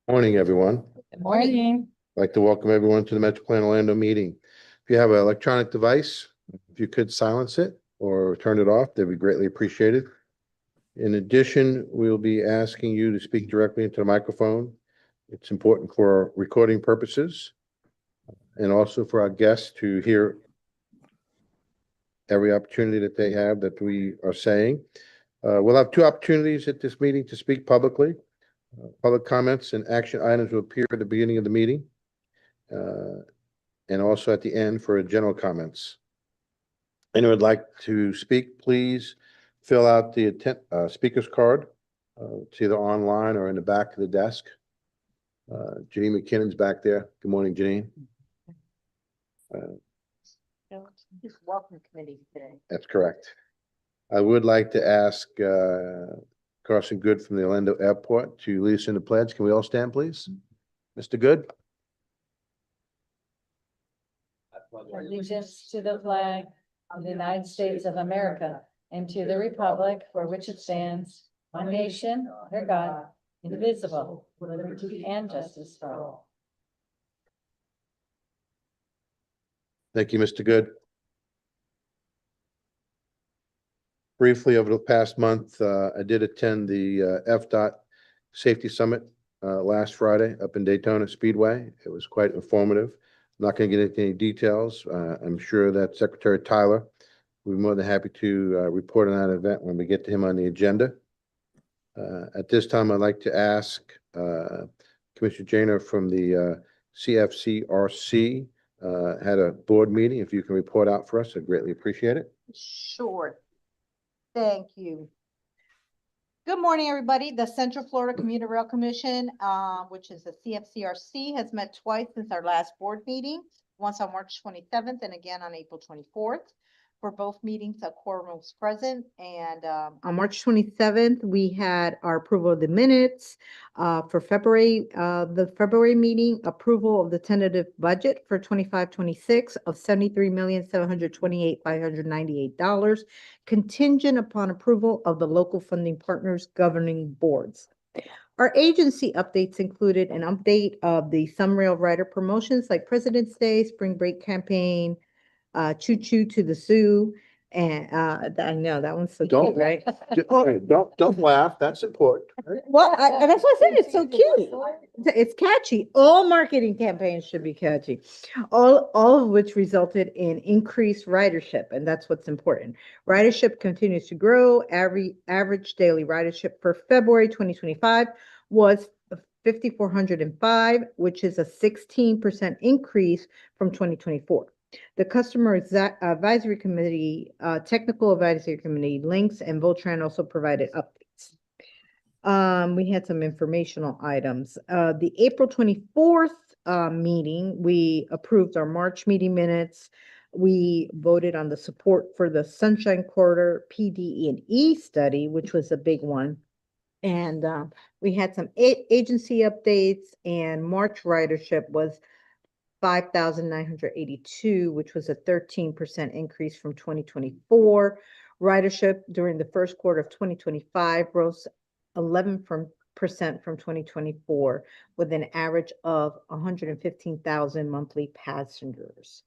Morning, everyone. Good morning. I'd like to welcome everyone to the MetroPlan Orlando meeting. If you have an electronic device, if you could silence it or turn it off, that'd be greatly appreciated. In addition, we'll be asking you to speak directly into the microphone. It's important for recording purposes and also for our guests to hear every opportunity that they have that we are saying. We'll have two opportunities at this meeting to speak publicly. Public comments and action items will appear at the beginning of the meeting and also at the end for general comments. Anyone would like to speak, please fill out the speaker's card. It's either online or in the back of the desk. Janine McKinnon's back there. Good morning, Janine. Just welcome committee today. That's correct. I would like to ask Carson Good from the Orlando Airport to lead us in the pledge. Can we all stand, please? Mr. Good? Allegiance to the flag of the United States of America and to the republic for which it stands, one nation, under God, indivisible, with liberty and justice for all. Thank you, Mr. Good. Briefly, over the past month, I did attend the FDOT Safety Summit last Friday up in Daytona Speedway. It was quite informative. I'm not going to get into any details. I'm sure that Secretary Tyler will be more than happy to report on that event when we get to him on the agenda. At this time, I'd like to ask Commissioner Janer from the CFCRC had a board meeting. If you can report out for us, I'd greatly appreciate it. Sure. Thank you. Good morning, everybody. The Central Florida Commuter Rail Commission, which is the CFCRC, has met twice since our last board meeting, once on March 27th and again on April 24th. For both meetings, a quorum was present. And on March 27th, we had our approval of the minutes for February. The February meeting, approval of the tentative budget for 25-26 of $73,728,598, contingent upon approval of the local funding partners governing boards. Our agency updates included an update of the some rail rider promotions like President's Day, Spring Break Campaign, Choo Choo to the Zoo, and I know that one's so cute, right? Don't laugh. That's important. Well, that's what I said. It's so cute. It's catchy. All marketing campaigns should be catchy. All of which resulted in increased ridership, and that's what's important. Ridership continues to grow. Average daily ridership for February 2025 was 5,405, which is a 16% increase from 2024. The Customer Advisory Committee, Technical Advisory Committee links and Voltran also provided updates. We had some informational items. The April 24th meeting, we approved our March meeting minutes. We voted on the support for the Sunshine Corridor PD&E study, which was a big one. And we had some agency updates, and March ridership was 5,982, which was a 13% increase from 2024. Ridership during the first quarter of 2025 rose 11% from 2024, with an average of 115,000 monthly passengers.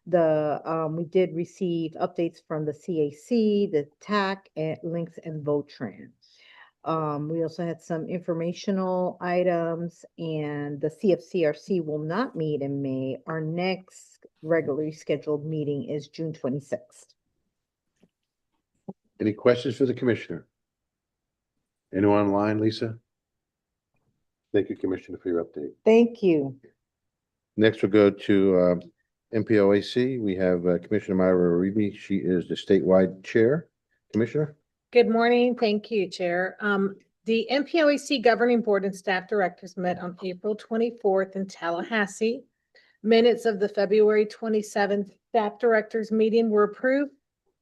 We did receive updates from the CAC, the TAC, and Links and Votran. We also had some informational items, and the CFCRC will not meet in May. Our next regularly scheduled meeting is June 26th. Any questions for the commissioner? Anyone online, Lisa? Thank you, Commissioner, for your update. Thank you. Next, we'll go to MPOAC. We have Commissioner Myra Uribe. She is the statewide chair. Commissioner? Good morning. Thank you, Chair. The MPOAC Governing Board and Staff Directors met on April 24th in Tallahassee. Minutes of the February 27th Staff Directors meeting were approved.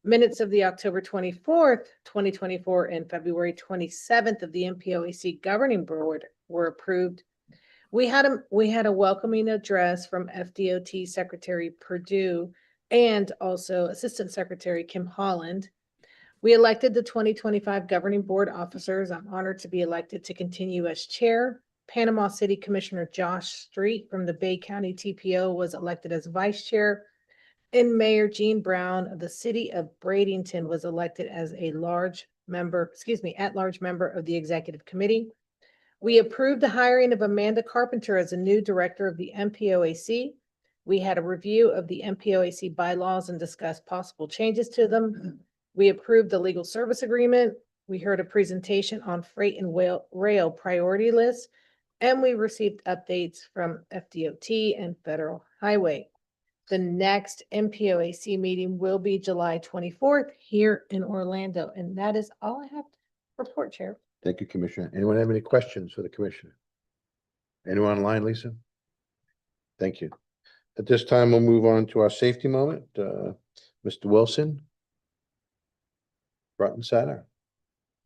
Minutes of the October 24th, 2024 and February 27th of the MPOAC Governing Board were approved. We had a welcoming address from FDOT Secretary Perdue and also Assistant Secretary Kim Holland. We elected the 2025 Governing Board officers. I'm honored to be elected to continue as chair. Panama City Commissioner Josh Street from the Bay County TPO was elected as vice chair. And Mayor Jean Brown of the city of Bradenton was elected as a at-large member of the executive committee. We approved the hiring of Amanda Carpenter as a new director of the MPOAC. We had a review of the MPOAC bylaws and discussed possible changes to them. We approved the legal service agreement. We heard a presentation on freight and rail priority lists, and we received updates from FDOT and Federal Highway. The next MPOAC meeting will be July 24th here in Orlando, and that is all I have to report, Chair. Thank you, Commissioner. Anyone have any questions for the Commissioner? Anyone online, Lisa? Thank you. At this time, we'll move on to our safety moment. Mr. Wilson. Front and center.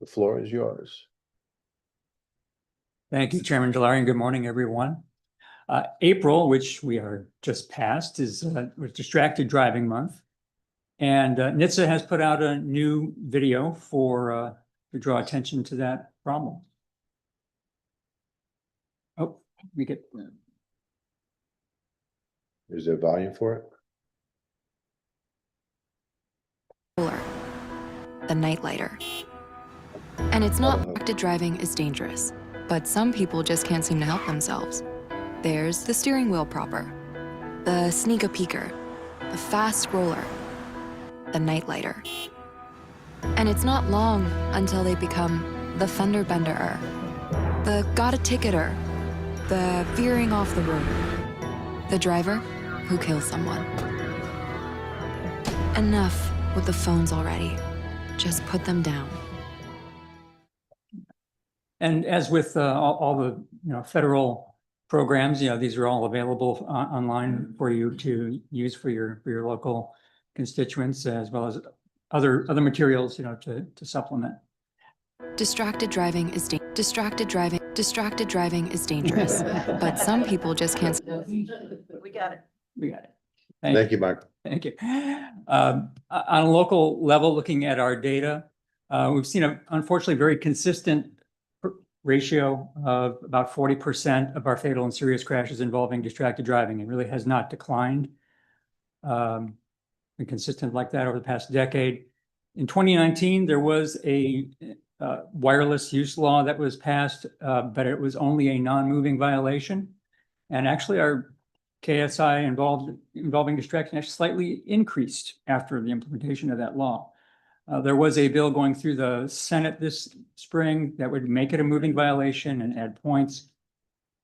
The floor is yours. Thank you, Chairman Delary, and good morning, everyone. April, which we are just past, was Distracted Driving Month. And NHTSA has put out a new video to draw attention to that problem. Oh, we get. Is there volume for it? The nightlighter. And it's not distracted driving is dangerous, but some people just can't seem to help themselves. There's the steering wheel propper, the sneak-a-peeker, the fast scroller, the nightlighter. And it's not long until they become the fender benderer, the got a ticketer, the veering off the road, the driver who kills someone. Enough with the phones already. Just put them down. And as with all the federal programs, these are all available online for you to use for your local constituents, as well as other materials to supplement. Distracted driving is dangerous, but some people just can't. We got it. We got it. Thank you, Michael. Thank you. On a local level, looking at our data, we've seen unfortunately very consistent ratio of about 40% of our fatal and serious crashes involving distracted driving. It really has not declined. Been consistent like that over the past decade. In 2019, there was a wireless use law that was passed, but it was only a non-moving violation. And actually our KSI involving distraction actually slightly increased after the implementation of that law. There was a bill going through the Senate this spring that would make it a moving violation and add points,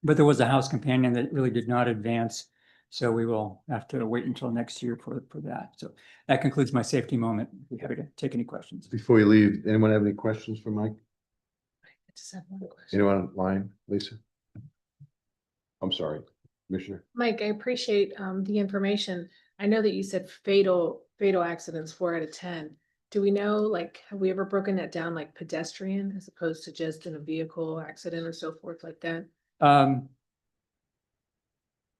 but there was a House companion that really did not advance. So we will have to wait until next year for that. So that concludes my safety moment. I'd be happy to take any questions. Before you leave, anyone have any questions for Mike? I just have one question. Anyone online, Lisa? I'm sorry, Commissioner. Mike, I appreciate the information. I know that you said fatal accidents 4 out of 10. Do we know, have we ever broken that down, like pedestrian as opposed to just in a vehicle accident or so forth like that?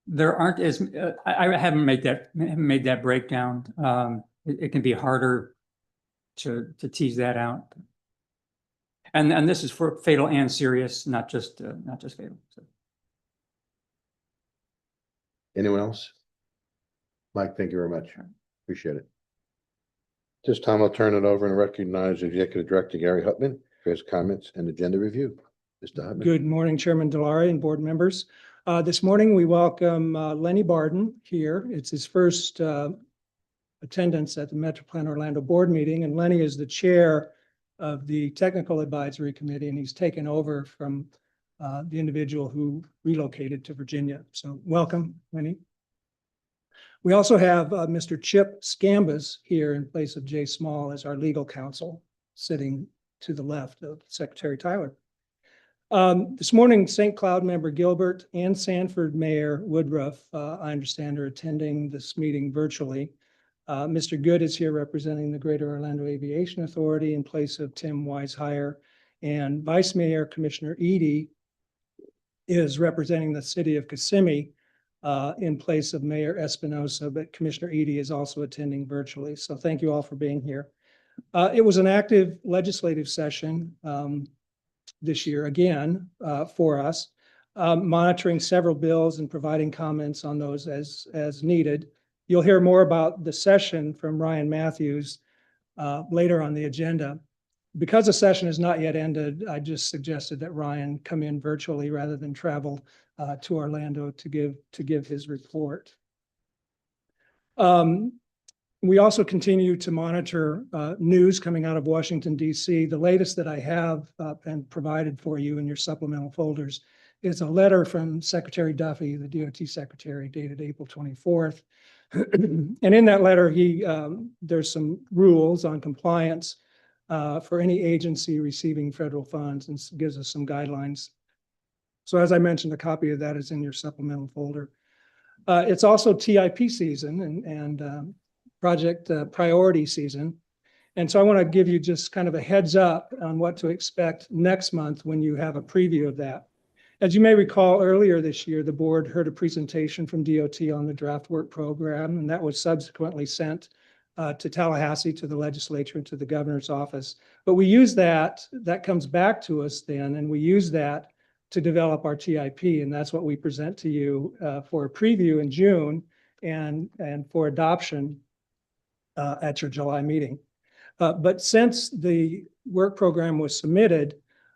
There aren't as I haven't made that breakdown. It can be harder to tease that out. And this is for fatal and serious, not just fatal. So. Anyone else? Mike, thank you very much. Appreciate it. This time I'll turn it over and recognize Executive Director Gary Hutman for his comments and agenda review. Mr. Hutman. Good morning, Chairman Delary and board members. This morning we welcome Lenny Barden here. It's his first attendance at the MetroPlan Orlando board meeting, and Lenny is the chair of the Technical Advisory Committee, and he's taken over from the individual who relocated to Virginia. So welcome, Lenny. We also have Mr. Chip Scambas here in place of Jay Small as our legal counsel, sitting to the left of Secretary Tyler. This morning, St. Cloud member Gilbert and Sanford Mayor Woodruff, I understand, are attending this meeting virtually. Mr. Good is here representing the Greater Orlando Aviation Authority in place of Tim Weishire, and Vice Mayor Commissioner Edie is representing the city of Kissimmee in place of Mayor Espinosa, but Commissioner Edie is also attending virtually. So thank you all for being here. It was an active legislative session this year again for us. monitoring several bills and providing comments on those as needed. You'll hear more about the session from Ryan Matthews later on the agenda. Because the session is not yet ended, I just suggested that Ryan come in virtually rather than travel to Orlando to give his report. We also continue to monitor news coming out of Washington, D.C. The latest that I have and provided for you in your supplemental folders is a letter from Secretary Duffy, the DOT Secretary, dated April 24th. And in that letter, there's some rules on compliance for any agency receiving federal funds, and gives us some guidelines. So as I mentioned, a copy of that is in your supplemental folder. It's also TIP season and project priority season. And so I want to give you just kind of a heads up on what to expect next month when you have a preview of that. As you may recall, earlier this year, the board heard a presentation from DOT on the draft work program, and that was subsequently sent to Tallahassee, to the legislature, and to the governor's office. But we use that comes back to us then, and we use that to develop our TIP, and that's what we present to you for a preview in June and for adoption at your July meeting. But since the work program was submitted,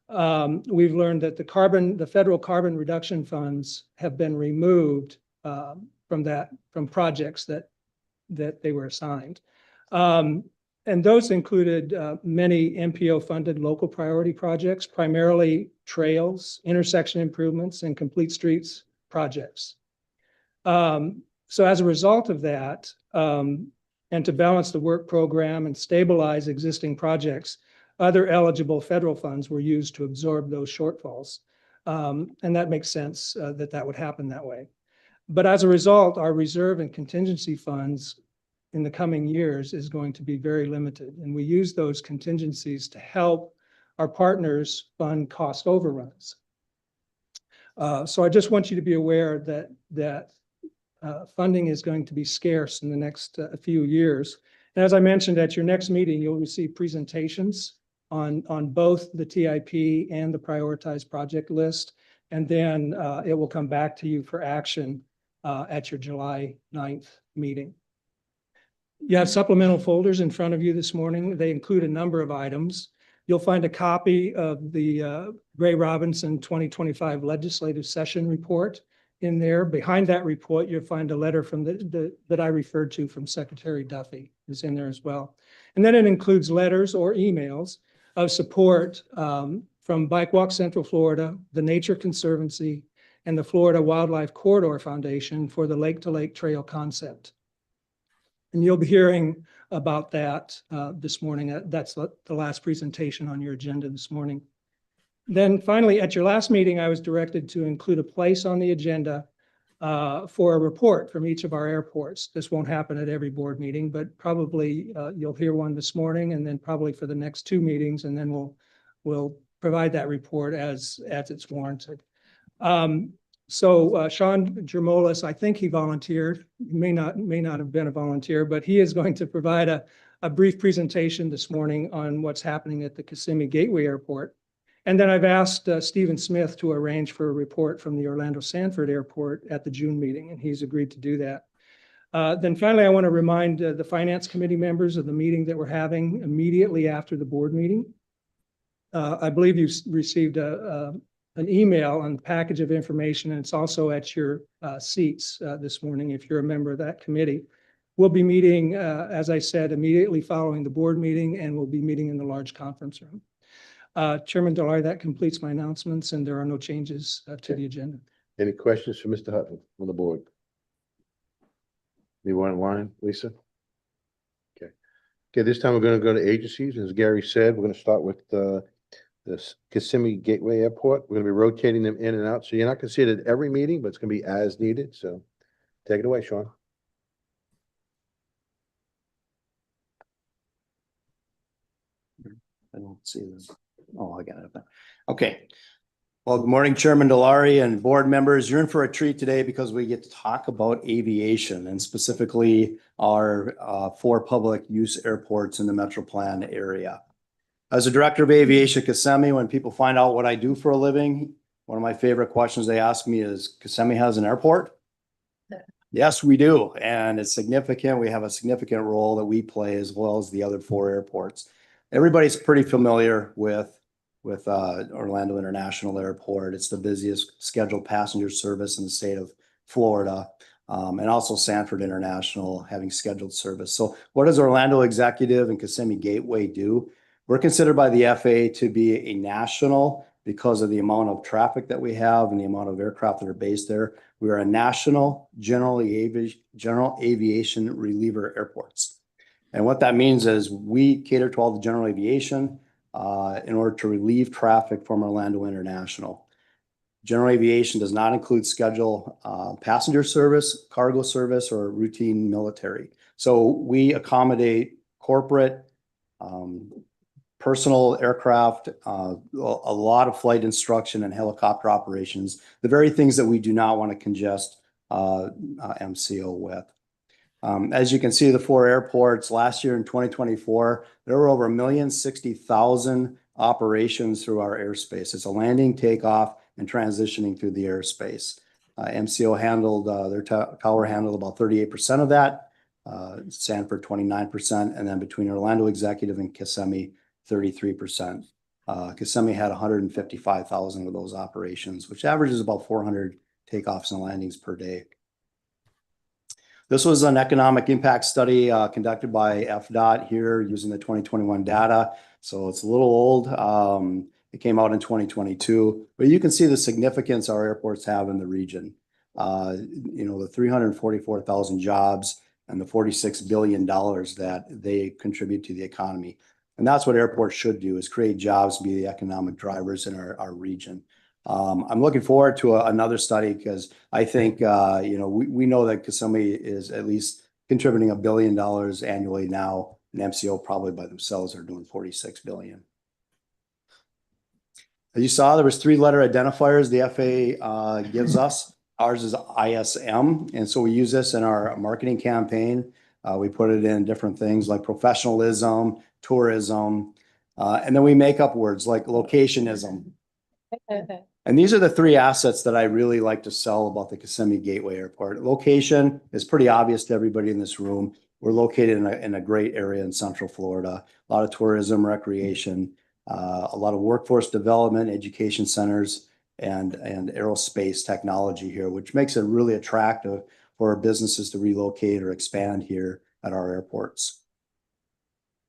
we've learned that the federal carbon reduction funds have been removed from projects that they were assigned. And those included many MPO-funded local priority projects, primarily trails, intersection improvements, and complete streets projects. So as a result of that, and to balance the work program and stabilize existing projects, other eligible federal funds were used to absorb those shortfalls. And that makes sense that would happen that way. But as a result, our reserve and contingency funds in the coming years is going to be very limited. And we use those contingencies to help our partners fund cost overruns. So I just want you to be aware that funding is going to be scarce in the next few years. And as I mentioned, at your next meeting, you'll receive presentations on both the TIP and the prioritized project list. And then it will come back to you for action at your July 9th meeting. You have supplemental folders in front of you this morning. They include a number of items. You'll find a copy of the Gray Robinson 2025 legislative session report in there. Behind that report, you'll find a letter from that I referred to from Secretary Duffy is in there as well. And then it includes letters or emails of support from Bike Walk Central Florida, the Nature Conservancy, and the Florida Wildlife Corridor Foundation for the Lake to Lake Trail concept. And you'll be hearing about that this morning. That's the last presentation on your agenda this morning. Then finally, at your last meeting, I was directed to include a place on the agenda for a report from each of our airports. This won't happen at every board meeting, but probably you'll hear one this morning, and then probably for the next two meetings, and then we'll provide that report as it's warranted. So Sean Germolis, I think he volunteered. He may not have been a volunteer, but he is going to provide a brief presentation this morning on what's happening at the Kissimmee Gateway Airport. And then I've asked Stephen Smith to arrange for a report from the Orlando Sanford Airport at the June meeting, and he's agreed to do that. Then finally, I want to remind the Finance Committee members of the meeting that we're having immediately after the board meeting. I believe you received an email on the package of information, and it's also at your seats this morning if you're a member of that committee. We'll be meeting, as I said, immediately following the board meeting, and we'll be meeting in the large conference room. Chairman Delary, that completes my announcements, and there are no changes to the agenda. Any questions for Mr. Hutton on the board? Anyone online, Lisa? Okay. Okay, this time we're going to go to agencies. As Gary said, we're going to start with the Kissimmee Gateway Airport. We're going to be rotating them in and out. So you're not going to see it at every meeting, but it's going to be as needed. So take it away, Sean. I don't see this. Oh, I got it. Okay. Well, good morning, Chairman Delary and board members. You're in for a treat today because we get to talk about aviation and specifically our 4 public use airports in the MetroPlan area. As a director of aviation at Kissimmee, when people find out what I do for a living, One of my favorite questions they ask me is, Kissimmee has an airport? Yes, we do. And it's significant. We have a significant role that we play as well as the other 4 airports. Everybody's pretty familiar with Orlando International Airport. It's the busiest scheduled passenger service in the state of Florida. And also Sanford International having scheduled service. So what does Orlando Executive and Kissimmee Gateway do? We're considered by the FAA to be a national because of the amount of traffic that we have and the amount of aircraft that are based there. We are a national general aviation reliever airports. And what that means is we cater to all the general aviation in order to relieve traffic from Orlando International. General aviation does not include schedule passenger service, cargo service, or routine military. So we accommodate corporate, personal aircraft, a lot of flight instruction and helicopter operations, the very things that we do not want to congest MCO with. As you can see, the 4 airports last year in 2024, there were over 1,060,000 operations through our airspace. It's a landing, takeoff, and transitioning through the airspace. MCO handled, their tower handled about 38% of that, Sanford 29%, and then between Orlando Executive and Kissimmee, 33%. Kissimmee had 155,000 of those operations, which averages about 400 takeoffs and landings per day. This was an economic impact study conducted by FDOT here using the 2021 data. So it's a little old. It came out in 2022, but you can see the significance our airports have in the region. The 344,000 jobs and the $46 billion that they contribute to the economy. And that's what airports should do, is create jobs, be the economic drivers in our region. I'm looking forward to another study because I think, we know that Kissimmee is at least contributing $1 billion annually now, and MCO probably by themselves are doing $46 billion. As you saw, there was 3-letter identifiers the FAA gives us. Ours is ISM, and so we use this in our marketing campaign. We put it in different things like professionalism, tourism, and then we make up words like locationism. And these are the 3 assets that I really like to sell about the Kissimmee Gateway Airport. Location is pretty obvious to everybody in this room. We're located in a great area in Central Florida, a lot of tourism, recreation, a lot of workforce development, education centers, and aerospace technology here, which makes it really attractive for businesses to relocate or expand here at our airports.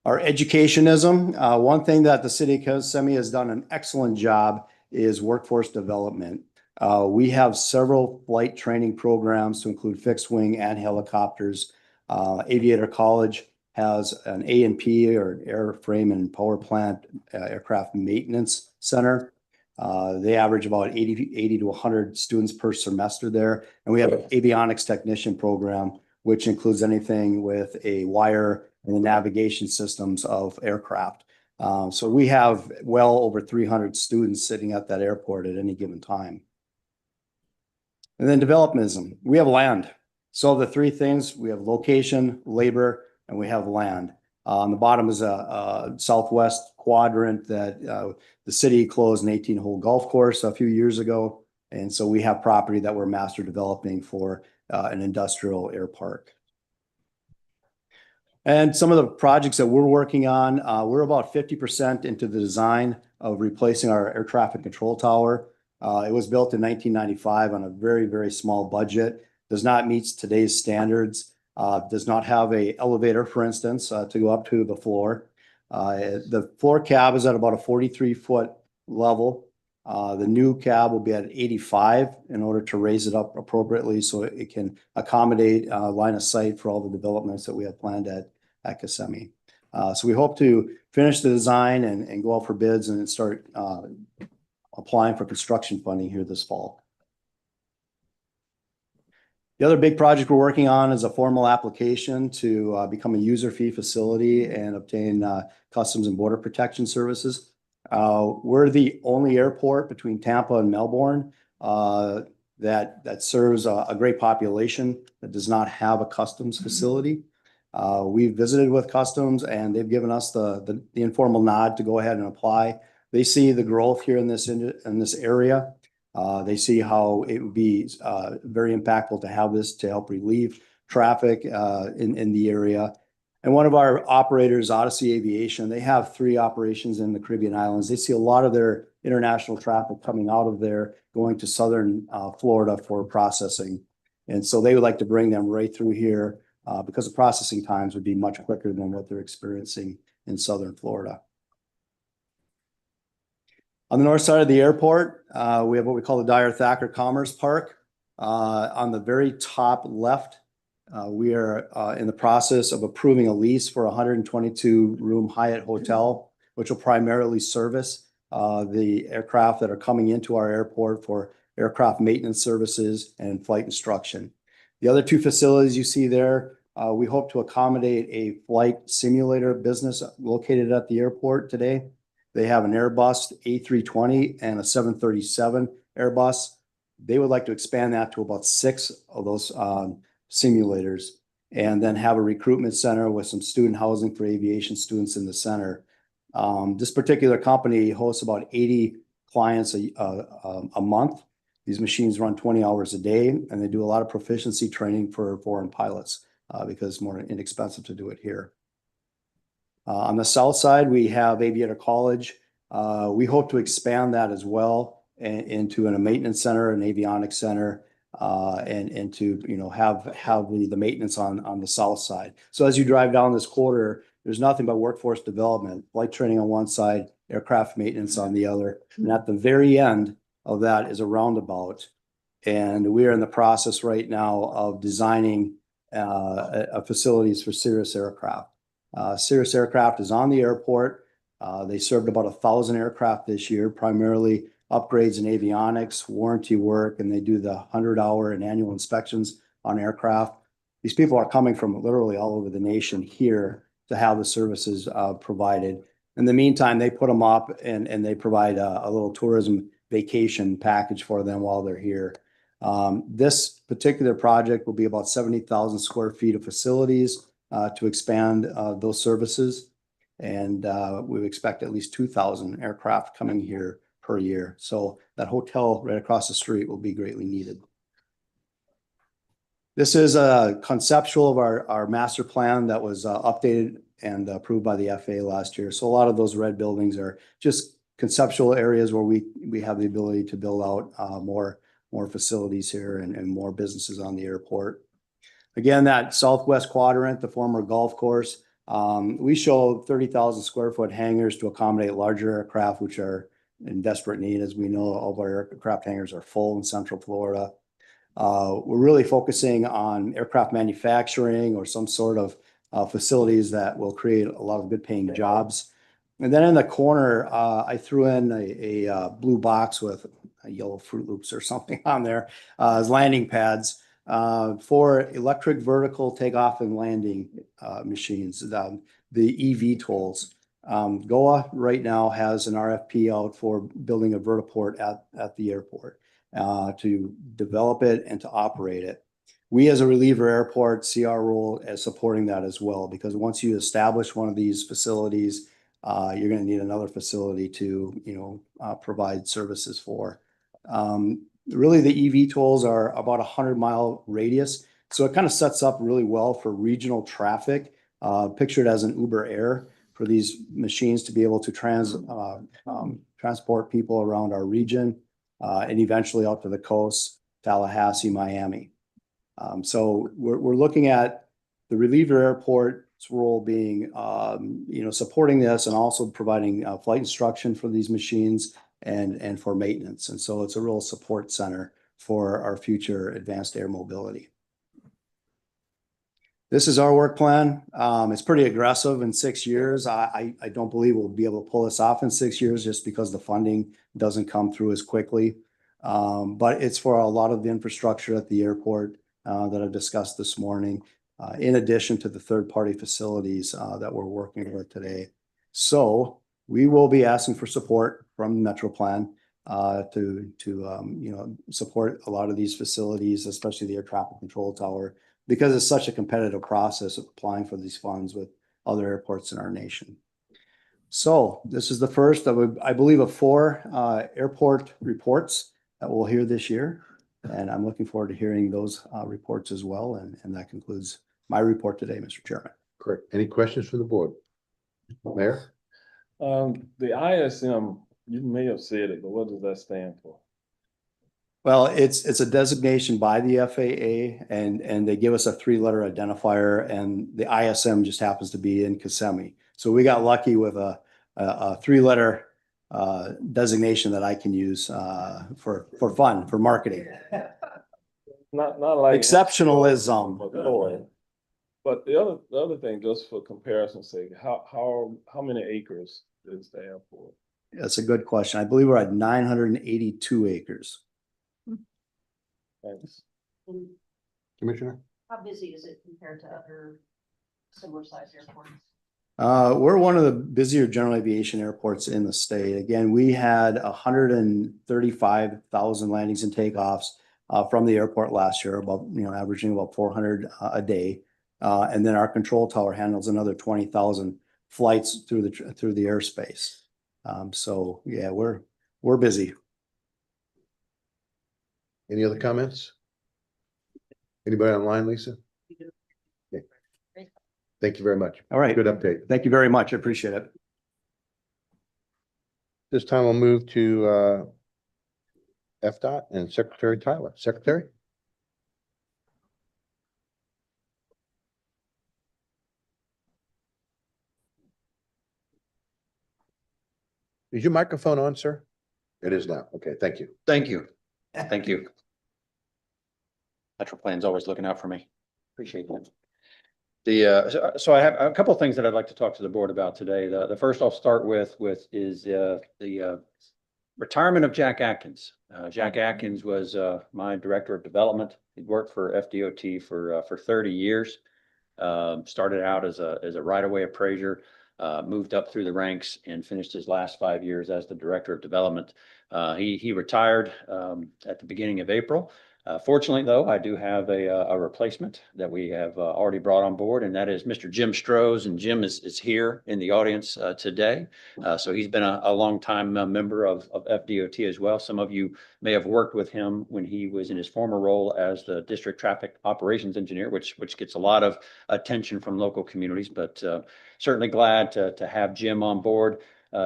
Our educationism, one thing that the city of Kissimmee has done an excellent job is workforce development. We have several flight training programs to include fixed wing and helicopters. Aviator College has an A&P or airframe and power plant aircraft maintenance center. They average about 80 to 100 students per semester there. And we have an avionics technician program, which includes anything with a wire and the navigation systems of aircraft. So we have well over 300 students sitting at that airport at any given time. And then developmentism. We have land. So the 3 things, we have location, labor, and we have land. On the bottom is a southwest quadrant that the city closed an 18-hole golf course a few years ago. And so we have property that we're master developing for an industrial air park. And some of the projects that we're working on, we're about 50% into the design of replacing our air traffic control tower. It was built in 1995 on a very, very small budget, does not meet today's standards, does not have an elevator, for instance, to go up to the floor. The floor cab is at about a 43-foot level. The new cab will be at 85 in order to raise it up appropriately so it can accommodate line of sight for all the developments that we have planned at Kissimmee. So we hope to finish the design and go out for bids and start applying for construction funding here this fall. The other big project we're working on is a formal application to become a user fee facility and obtain Customs and Border Protection services. We're the only airport between Tampa and Melbourne that serves a great population that does not have a customs facility. We've visited with Customs and they've given us the informal nod to go ahead and apply. They see the growth here in this area. They see how it would be very impactful to have this to help relieve traffic in the area. And one of our operators, Odyssey Aviation, they have 3 operations in the Caribbean islands. They see a lot of their international traffic coming out of there, going to southern Florida for processing. And so they would like to bring them right through here because the processing times would be much quicker than what they're experiencing in southern Florida. On the north side of the airport, we have what we call the Dyer Thacker Commerce Park. On the very top left, we are in the process of approving a lease for a 122-room Hyatt hotel, which will primarily service the aircraft that are coming into our airport for aircraft maintenance services and flight instruction. The other 2 facilities you see there, we hope to accommodate a flight simulator business located at the airport today. They have an Airbus A320 and a 737 Airbus. They would like to expand that to about 6 of those simulators and then have a recruitment center with some student housing for aviation students in the center. This particular company hosts about 80 clients a month. These machines run 20 hours a day, and they do a lot of proficiency training for foreign pilots because it's more inexpensive to do it here. On the south side, we have Aviator College. We hope to expand that as well into a maintenance center, an avionics center, and to have the maintenance on the south side. So as you drive down this corridor, there's nothing but workforce development, flight training on one side, aircraft maintenance on the other. And at the very end of that is a roundabout. And we are in the process right now of designing facilities for Cirrus Aircraft. Cirrus Aircraft is on the airport. They served about 1,000 aircraft this year, primarily upgrades in avionics, warranty work, and they do the 100-hour and annual inspections on aircraft. These people are coming from literally all over the nation here to have the services provided. In the meantime, they put them up and they provide a little tourism vacation package for them while they're here. This particular project will be about 70,000 square feet of facilities to expand those services. And we expect at least 2,000 aircraft coming here per year. So that hotel right across the street will be greatly needed. This is a conceptual of our master plan that was updated and approved by the FAA last year. So a lot of those red buildings are just conceptual areas where we have the ability to build out more facilities here and more businesses on the airport. Again, that southwest quadrant, the former golf course, we show 30,000 square foot hangars to accommodate larger aircraft, which are in desperate need. As we know, all of our aircraft hangars are full in Central Florida. We're really focusing on aircraft manufacturing or some sort of facilities that will create a lot of good paying jobs. And then in the corner, I threw in a blue box with yellow Fruit Loops or something on there as landing pads for electric vertical takeoff and landing machines, the eVTOLs. GOA right now has an RFP out for building a vertiport at the airport to develop it and to operate it. We as a reliever airport see our role as supporting that as well, because once you establish one of these facilities, you're going to need another facility to provide services for. Really, the eVTOLs are about 100-mile radius, so it kind of sets up really well for regional traffic. Pictured as an Uber Air for these machines to be able to transport people around our region and eventually out to the coast, Tallahassee, Miami. So we're looking at the reliever airport's role being, supporting this and also providing flight instruction for these machines and for maintenance. And so it's a real support center for our future advanced air mobility. This is our work plan. It's pretty aggressive in 6 years. I don't believe we'll be able to pull this off in 6 years just because the funding doesn't come through as quickly. But it's for a lot of the infrastructure at the airport that I've discussed this morning, in addition to the third-party facilities that we're working with today. So we will be asking for support from MetroPlan to support a lot of these facilities, especially the air traffic control tower, because it's such a competitive process of applying for these funds with other airports in our nation. So this is the first of, I believe, of 4 airport reports that we'll hear this year. And I'm looking forward to hearing those reports as well. And that concludes my report today, Mr. Chairman. Correct. Any questions from the board? Mayor? The ISM, you may have said it, but what does that stand for? Well, it's a designation by the FAA and they give us a 3-letter identifier, and the ISM just happens to be in Kissimmee. So we got lucky with a 3-letter designation that I can use for fun, for marketing. Not like. Exceptionalism. But the other thing, just for comparison's sake, how many acres is the airport? That's a good question. I believe we're at 982 acres. Thanks. Commissioner? How busy is it compared to other similar sized airports? We're one of the busier general aviation airports in the state. Again, we had 135,000 landings and takeoffs from the airport last year, about, averaging about 400 a day. And then our control tower handles another 20,000 flights through the airspace. So yeah, we're busy. Any other comments? Anybody online, Lisa? Okay. Thank you very much. All right. Good update. Thank you very much. I appreciate it. This time we'll move to FDOT and Secretary Tyler. Secretary? Is your microphone on, sir? It is now. Okay, thank you. Thank you. Thank you. MetroPlan's always looking out for me. Appreciate that. So I have a couple of things that I'd like to talk to the board about today. The first I'll start with is the retirement of Jack Atkins. Jack Atkins was my director of development. He worked for FDOT for 30 years. Started out as a right-of-way appraiser. Moved up through the ranks and finished his last 5 years as the director of development. He retired at the beginning of April. Fortunately, though, I do have a replacement that we have already brought on board, and that is Mr. Jim Strohs. And Jim is here in the audience today. So he's been a longtime member of FDOT as well. Some of you may have worked with him when he was in his former role as the district traffic operations engineer, which gets a lot of attention from local communities. But certainly glad to have Jim on board.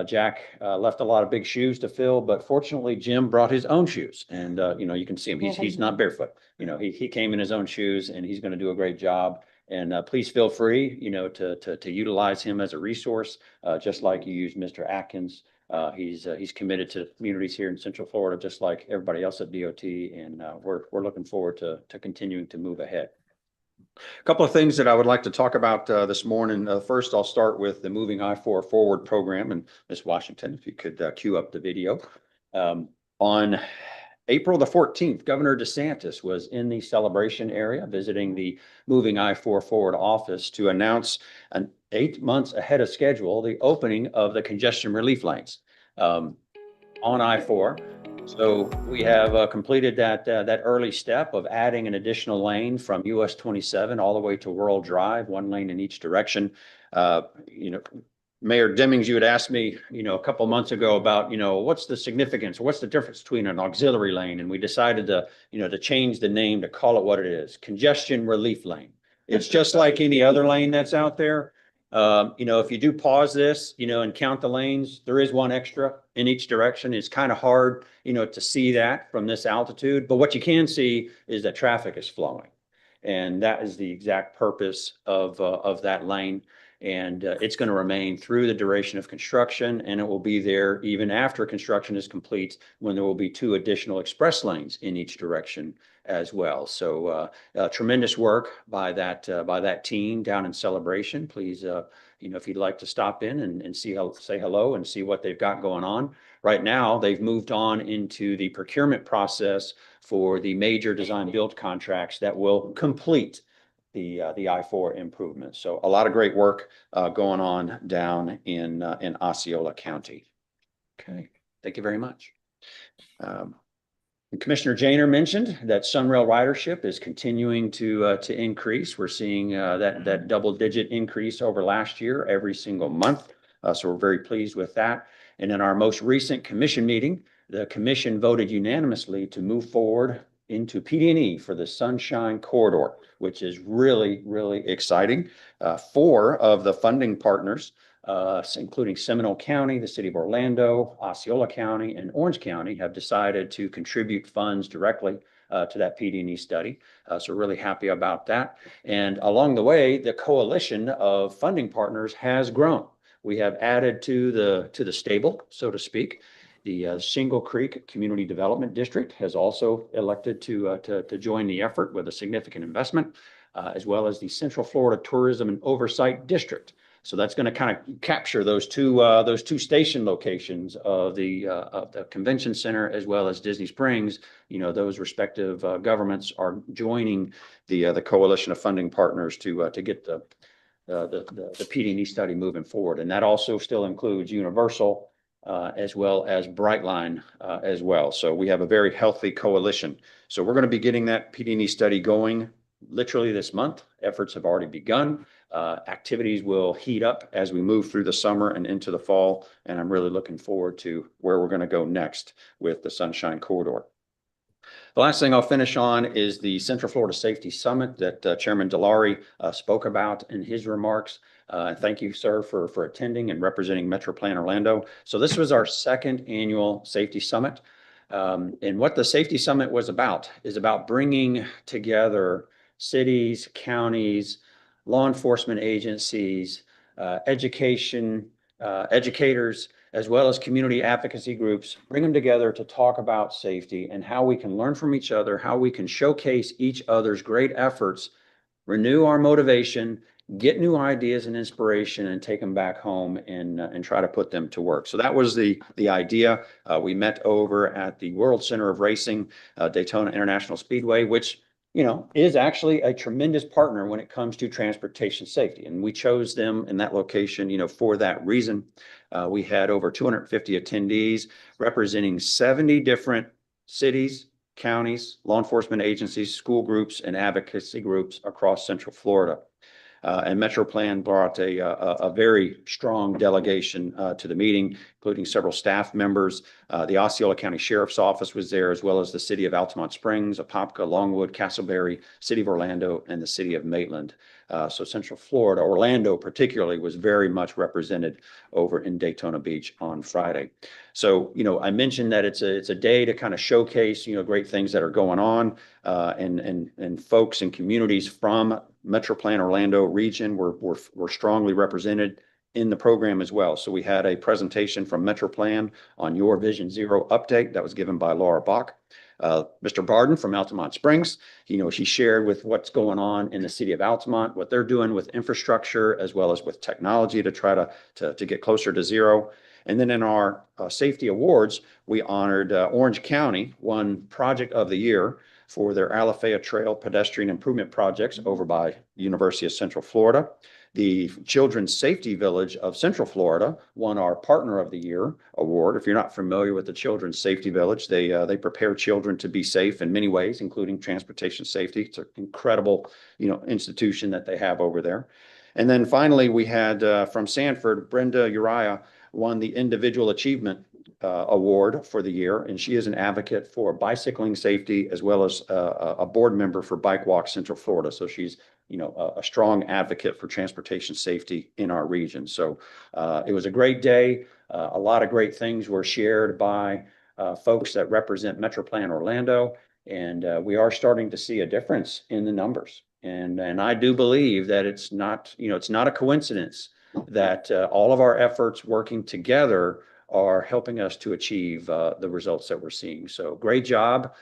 Jack left a lot of big shoes to fill, but fortunately Jim brought his own shoes, and you can see him. He's not barefoot. He came in his own shoes, and he's going to do a great job. And please feel free, to utilize him as a resource, just like you use Mr. Atkins. He's committed to communities here in Central Florida, just like everybody else at DOT, and we're looking forward to continuing to move ahead. A couple of things that I would like to talk about this morning. First, I'll start with the Moving I-4 Forward program. And Ms. Washington, if you could cue up the video. On April the 14th, Governor DeSantis was in the Celebration area visiting the Moving I-4 Forward office to announce 8 months ahead of schedule the opening of the congestion relief lanes on I-4. So we have completed that early step of adding an additional lane from US 27 all the way to World Drive, 1 lane in each direction. Mayor Demings, you had asked me, a couple months ago about, what's the significance, what's the difference between an auxiliary lane? And we decided to change the name to call it what it is, congestion relief lane. It's just like any other lane that's out there. If you do pause this, and count the lanes, there is 1 extra in each direction. It's kind of hard, to see that from this altitude, but what you can see is that traffic is flowing. And that is the exact purpose of that lane. And it's going to remain through the duration of construction, and it will be there even after construction is complete, when there will be 2 additional express lanes in each direction as well. So tremendous work by that team down in Celebration. Please, if you'd like to stop in and say hello and see what they've got going on. Right now, they've moved on into the procurement process for the major design build contracts that will complete the I-4 improvements. So a lot of great work going on down in Osceola County. Okay, thank you very much. Commissioner Janer mentioned that Sunrail ridership is continuing to increase. We're seeing that double-digit increase over last year every single month. So we're very pleased with that. And in our most recent commission meeting, the commission voted unanimously to move forward into PD&E for the Sunshine Corridor, which is really, really exciting. 4 of the funding partners, including Seminole County, the City of Orlando, Osceola County, and Orange County, have decided to contribute funds directly to that PD&E study. So really happy about that. And along the way, the coalition of funding partners has grown. We have added to the stable, so to speak. The Shingle Creek Community Development District has also elected to join the effort with a significant investment, as well as the Central Florida Tourism and Oversight District. So that's going to kind of capture those two station locations of the convention center as well as Disney Springs. You know, those respective governments are joining the coalition of funding partners to get the PD&E study moving forward, and that also still includes Universal as well as Brightline as well. So we have a very healthy coalition. So we're going to be getting that PD&E study going literally this month. Efforts have already begun. Activities will heat up as we move through the summer and into the fall. And I'm really looking forward to where we're going to go next with the Sunshine Corridor. The last thing I'll finish on is the Central Florida Safety Summit that Chairman Dilawri spoke about in his remarks. Thank you, sir, for attending and representing MetroPlan Orlando. So this was our 2nd annual Safety Summit. And what the Safety Summit was about is about bringing together cities, counties, law enforcement agencies, educators, as well as community advocacy groups, bring them together to talk about safety and how we can learn from each other, how we can showcase each other's great efforts, renew our motivation, get new ideas and inspiration, and take them back home and try to put them to work. So that was the idea. We met over at the World Center of Racing, Daytona International Speedway, which is actually a tremendous partner when it comes to transportation safety. And we chose them in that location, for that reason. We had over 250 attendees representing 70 different cities, counties, law enforcement agencies, school groups, and advocacy groups across Central Florida. And MetroPlan brought a very strong delegation to the meeting, including several staff members. The Osceola County Sheriff's Office was there, as well as the City of Altamont Springs, Apopka, Longwood, Castleberry, City of Orlando, and the City of Maitland. So Central Florida, Orlando particularly, was very much represented over in Daytona Beach on Friday. So, I mentioned that it's a day to kind of showcase, great things that are going on, and folks and communities from MetroPlan Orlando region were strongly represented in the program as well. So we had a presentation from MetroPlan on Your Vision Zero update that was given by Laura Bach. Mr. Barden from Altamont Springs, she shared with what's going on in the city of Altamont, what they're doing with infrastructure as well as with technology to try to get closer to zero. And then in our safety awards, we honored Orange County, won Project of the Year for their Alafaya Trail pedestrian improvement projects over by University of Central Florida. The Children's Safety Village of Central Florida won our Partner of the Year award. If you're not familiar with the Children's Safety Village, they prepare children to be safe in many ways, including transportation safety. It's an incredible, institution that they have over there. And then finally, we had from Sanford, Brenda Uriah won the Individual Achievement Award for the year, and she is an advocate for bicycling safety as well as a board member for Bike Walk Central Florida. So she's a strong advocate for transportation safety in our region. So it was a great day. A lot of great things were shared by folks that represent MetroPlan Orlando, and we are starting to see a difference in the numbers. And I do believe that it's not a coincidence that all of our efforts working together are helping us to achieve the results that we're seeing. So great job.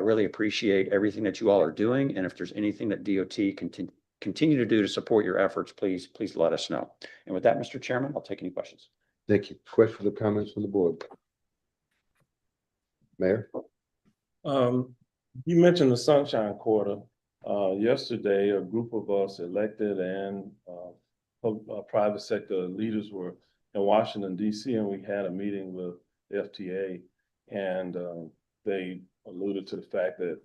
Really appreciate everything that you all are doing. And if there's anything that DOT can continue to do to support your efforts, please let us know. And with that, Mr. Chairman, I'll take any questions. Thank you. Questions or comments from the board? Mayor? You mentioned the Sunshine Quarter. Yesterday, a group of us elected and private sector leaders were in Washington, D.C., and we had a meeting with the FTA, and they alluded to the fact that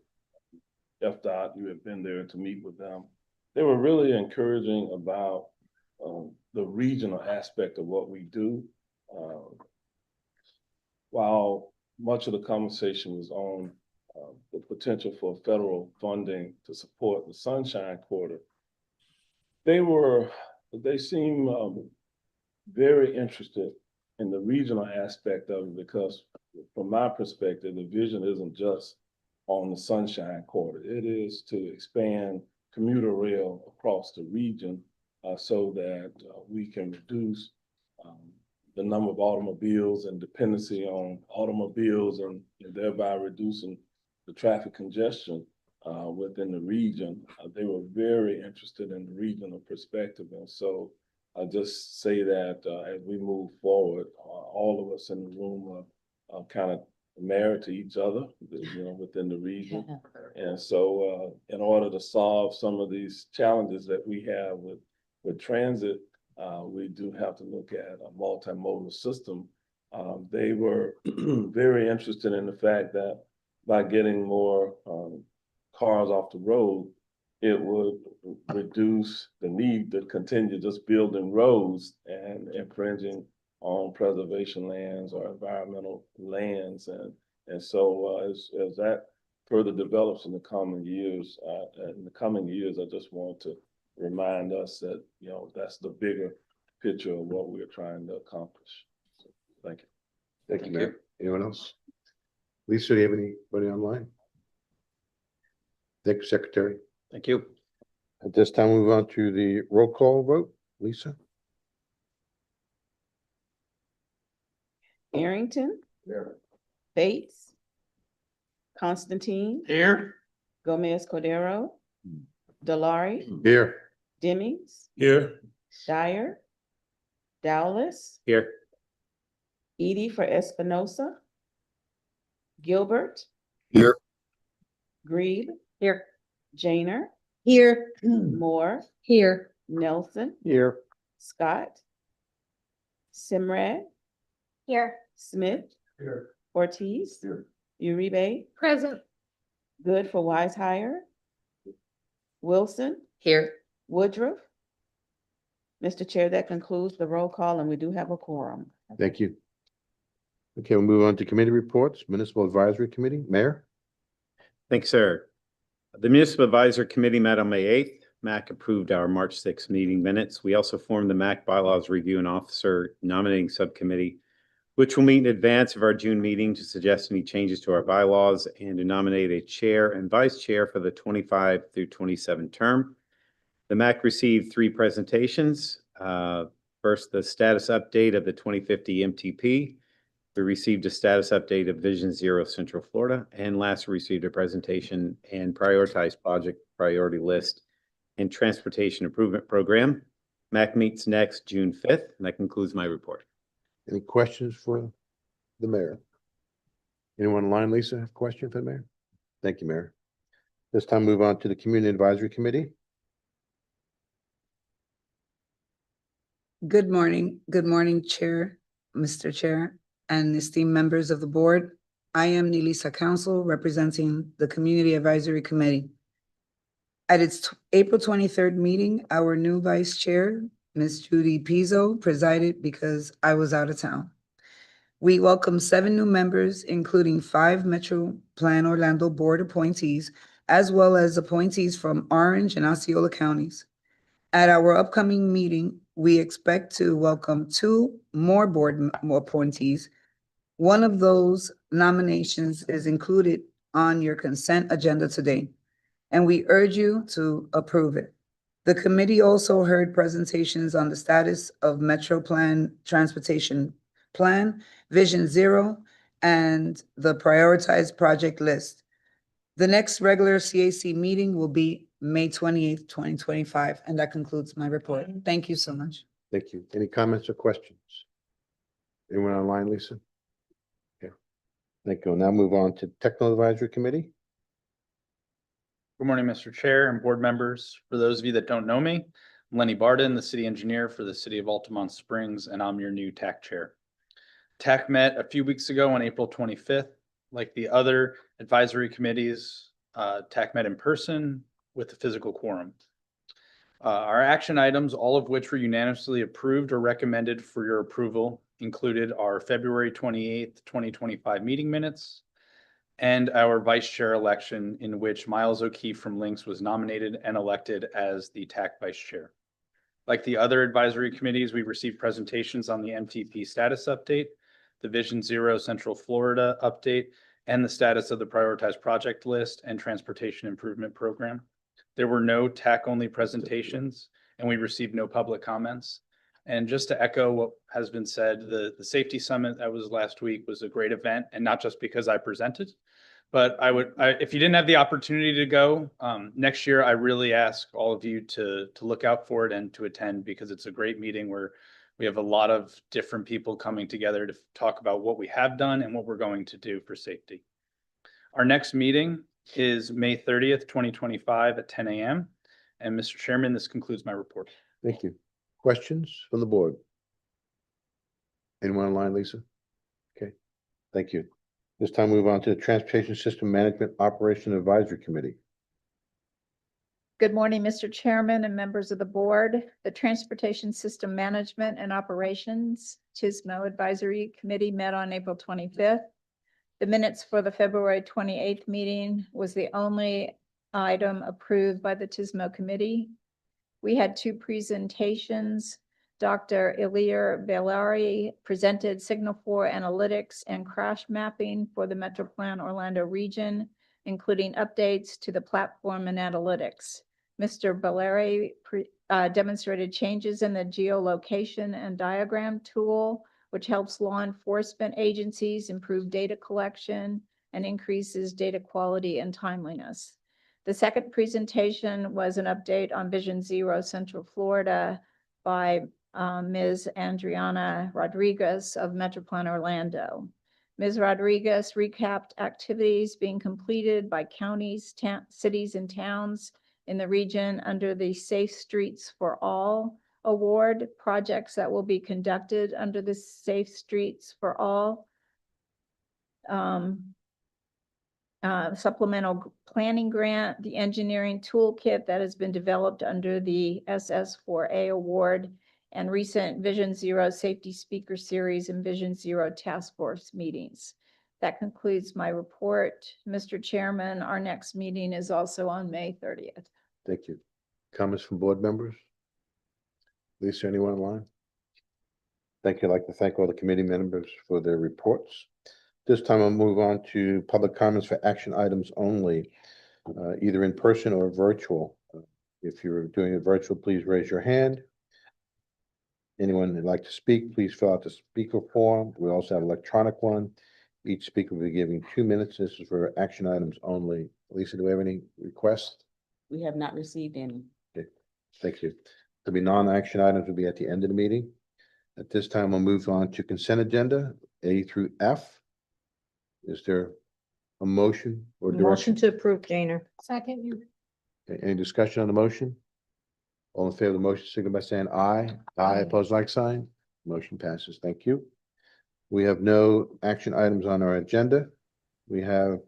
FDOT, you had been there to meet with them. They were really encouraging about the regional aspect of what we do. While much of the conversation was on the potential for federal funding to support the Sunshine Quarter. They seem very interested in the regional aspect of it because from my perspective, the vision isn't just on the Sunshine Quarter. It is to expand commuter rail across the region so that we can reduce the number of automobiles and dependency on automobiles and thereby reducing the traffic congestion within the region. They were very interested in the regional perspective. And so I just say that as we move forward, all of us in the room are kind of married to each other, within the region. And so in order to solve some of these challenges that we have with transit, we do have to look at a multimodal system. They were very interested in the fact that by getting more cars off the road, it would reduce the need to continue just building roads and infringing on preservation lands or environmental lands. And so as that further develops in the coming years, I just want to remind us that, that's the bigger picture of what we're trying to accomplish. So, thank you. Thank you, Mayor. Anyone else? Lisa, do you have anybody online? Thank you, Secretary. Thank you. At this time, we move on to the roll call vote. Lisa? Arrington. Here. Bates. Constantine. Here. Gomez Cordero. Delari. Here. Demmings. Here. Dyer. Dowless. Here. Edie for Espinosa. Gilbert. Here. Grebe. Here. Janer. Here. Moore. Here. Nelson. Here. Scott. Simrad. Here. Smith. Here. Ortiz. Here. Uribe. Present. Good for Wise Hire. Wilson. Here. Woodruff. Mr. Chair, that concludes the roll call, and we do have a quorum. Thank you. Okay, we'll move on to committee reports. Municipal Advisory Committee, Mayor? Thanks, sir. The Municipal Advisory Committee met on May 8th. MAC approved our March 6th meeting minutes. We also formed the MAC Bylaws Review and Officer Nominating Subcommittee, which will meet in advance of our June meeting to suggest any changes to our bylaws and to nominate a chair and vice chair for the 25 through 27 term. The MAC received 3 presentations. First, the status update of the 2050 MTP. We received a status update of Vision Zero Central Florida, and last we received a presentation and prioritized project priority list and transportation improvement program. MAC meets next June 5th, and that concludes my report. Any questions for the mayor? Anyone online, Lisa, have a question for the mayor? Thank you, Mayor. This time, move on to the Community Advisory Committee. Good morning. Good morning, Chair, Mr. Chair, and esteemed members of the board. I am Nilisa Council representing the Community Advisory Committee. At its April 23rd meeting, our new vice chair, Ms. Judy Pizzo, presided because I was out of town. We welcome 7 new members, including 5 MetroPlan Orlando board appointees, as well as appointees from Orange and Osceola counties. At our upcoming meeting, we expect to welcome 2 more board appointees. One of those nominations is included on your consent agenda today, and we urge you to approve it. The committee also heard presentations on the status of MetroPlan Transportation Plan, Vision Zero, and the prioritized project list. The next regular CAC meeting will be May 28th, 2025, and that concludes my report. Thank you so much. Thank you. Any comments or questions? Anyone online, Lisa? Okay. Thank you. We'll now move on to Technical Advisory Committee. Good morning, Mr. Chair and board members. For those of you that don't know me, I'm Lenny Barden, the city engineer for the city of Altamont Springs, and I'm your new TAC chair. TAC met a few weeks ago on April 25th. Like the other advisory committees, TAC met in person with the physical quorum. Our action items, all of which were unanimously approved or recommended for your approval, included our February 28th, 2025 meeting minutes and our vice chair election, in which Miles O'Keefe from Lynx was nominated and elected as the TAC vice chair. Like the other advisory committees, we received presentations on the MTP status update, the Vision Zero Central Florida update, and the status of the prioritized project list and transportation improvement program. There were no TAC-only presentations, and we received no public comments. And just to echo what has been said, the safety summit that was last week was a great event, and not just because I presented, but if you didn't have the opportunity to go, next year, I really ask all of you to look out for it and to attend, because it's a great meeting where we have a lot of different people coming together to talk about what we have done and what we're going to do for safety. Our next meeting is May 30th, 2025 at 10 a.m. And Mr. Chairman, this concludes my report. Thank you. Questions from the board? Anyone online, Lisa? Okay, thank you. This time move on to the Transportation System Management Operation Advisory Committee. Good morning, Mr. Chairman and members of the board. The Transportation System Management and Operations TSMO Advisory Committee met on April 25th. The minutes for the February 28th meeting was the only item approved by the TSMO committee. We had two presentations. Dr. Ilir Bellari presented Signal 4 analytics and crash mapping for the MetroPlan Orlando region, including updates to the platform and analytics. Mr. Bellari demonstrated changes in the geolocation and diagram tool, which helps law enforcement agencies improve data collection and increases data quality and timeliness. The second presentation was an update on Vision Zero Central Florida by Ms. Adriana Rodriguez of MetroPlan Orlando. Ms. Rodriguez recapped activities being completed by counties, cities, and towns in the region under the Safe Streets for All award, projects that will be conducted under the Safe Streets for All supplemental planning grant, the engineering toolkit that has been developed under the SS4A award, and recent Vision Zero Safety Speaker Series and Vision Zero Task Force meetings. That concludes my report. Mr. Chairman, our next meeting is also on May 30th. Thank you. Comments from board members? Lisa, anyone online? Thank you. I'd like to thank all the committee members for their reports. This time I'll move on to public comments for action items only, either in person or virtual. If you're doing it virtual, please raise your hand. Anyone that'd like to speak, please fill out the speaker form. We also have an electronic one. Each speaker will be giving 2 minutes. This is for action items only. Lisa, do we have any requests? We have not received any. Okay, thank you. There'll be non-action items will be at the end of the meeting. At this time, we'll move on to consent agenda, A through F. Is there a motion or Motion direction? to approve, Gainer. Second. Okay, any discussion on the motion? All in favor of the motion, signify by saying aye. Aye, opposed, like sign. Motion passes. Thank you. We have no action items on our agenda. We have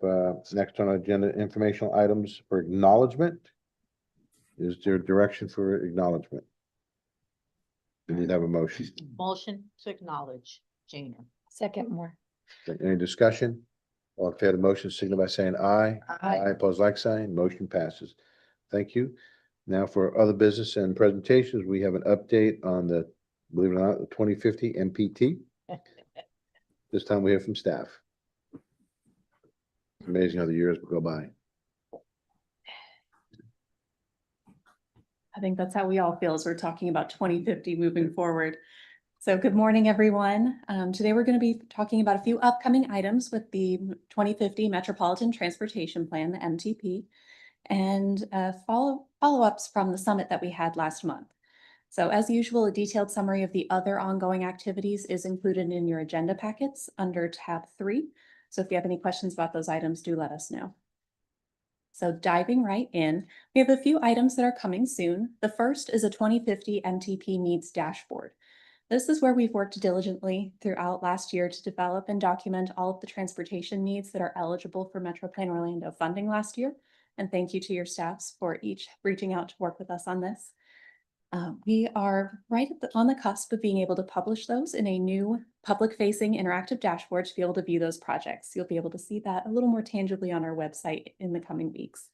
next on our agenda, informational items for acknowledgement. Is there direction for acknowledgement? We need to have a motion. Motion to acknowledge, Jana. Second more. Okay, any discussion? All in favor of the motion, signify by saying aye. Aye. Opposed, like sign. Motion passes. Thank you. Now for other business and presentations, we have an update on the, believe it or not, the 2050 MPT. This time we hear from staff. Amazing how the years go by. I think that's how we all feel as we're talking about 2050 moving forward. So good morning, everyone. Today we're going to be talking about a few upcoming items with the 2050 Metropolitan Transportation Plan, the MTP, and follow-ups from the summit that we had last month. So as usual, a detailed summary of the other ongoing activities is included in your agenda packets under tab 3. So if you have any questions about those items, do let us know. So diving right in, we have a few items that are coming soon. The first is a 2050 MTP needs dashboard. This is where we've worked diligently throughout last year to develop and document all of the transportation needs that are eligible for MetroPlan Orlando funding last year. And thank you to your staffs for each reaching out to work with us on this. We are right on the cusp of being able to publish those in a new public-facing interactive dashboard to be able to view those projects. You'll be able to see that a little more tangibly on our website in the coming weeks.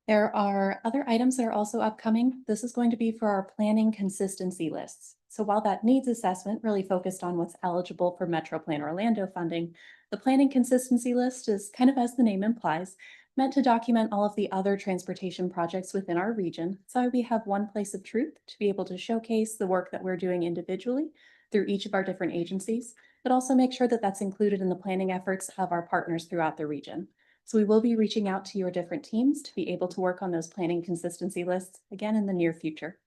There are other items that are also upcoming. This is going to be for our planning consistency lists. So while that needs assessment really focused on what's eligible for MetroPlan Orlando funding, the planning consistency list is kind of, as the name implies, meant to document all of the other transportation projects within our region. So we have one place of truth to be able to showcase the work that we're doing individually through each of our different agencies, but also make sure that that's included in the planning efforts of our partners throughout the region. So we will be reaching out to your different teams to be able to work on those planning consistency lists again in the near future.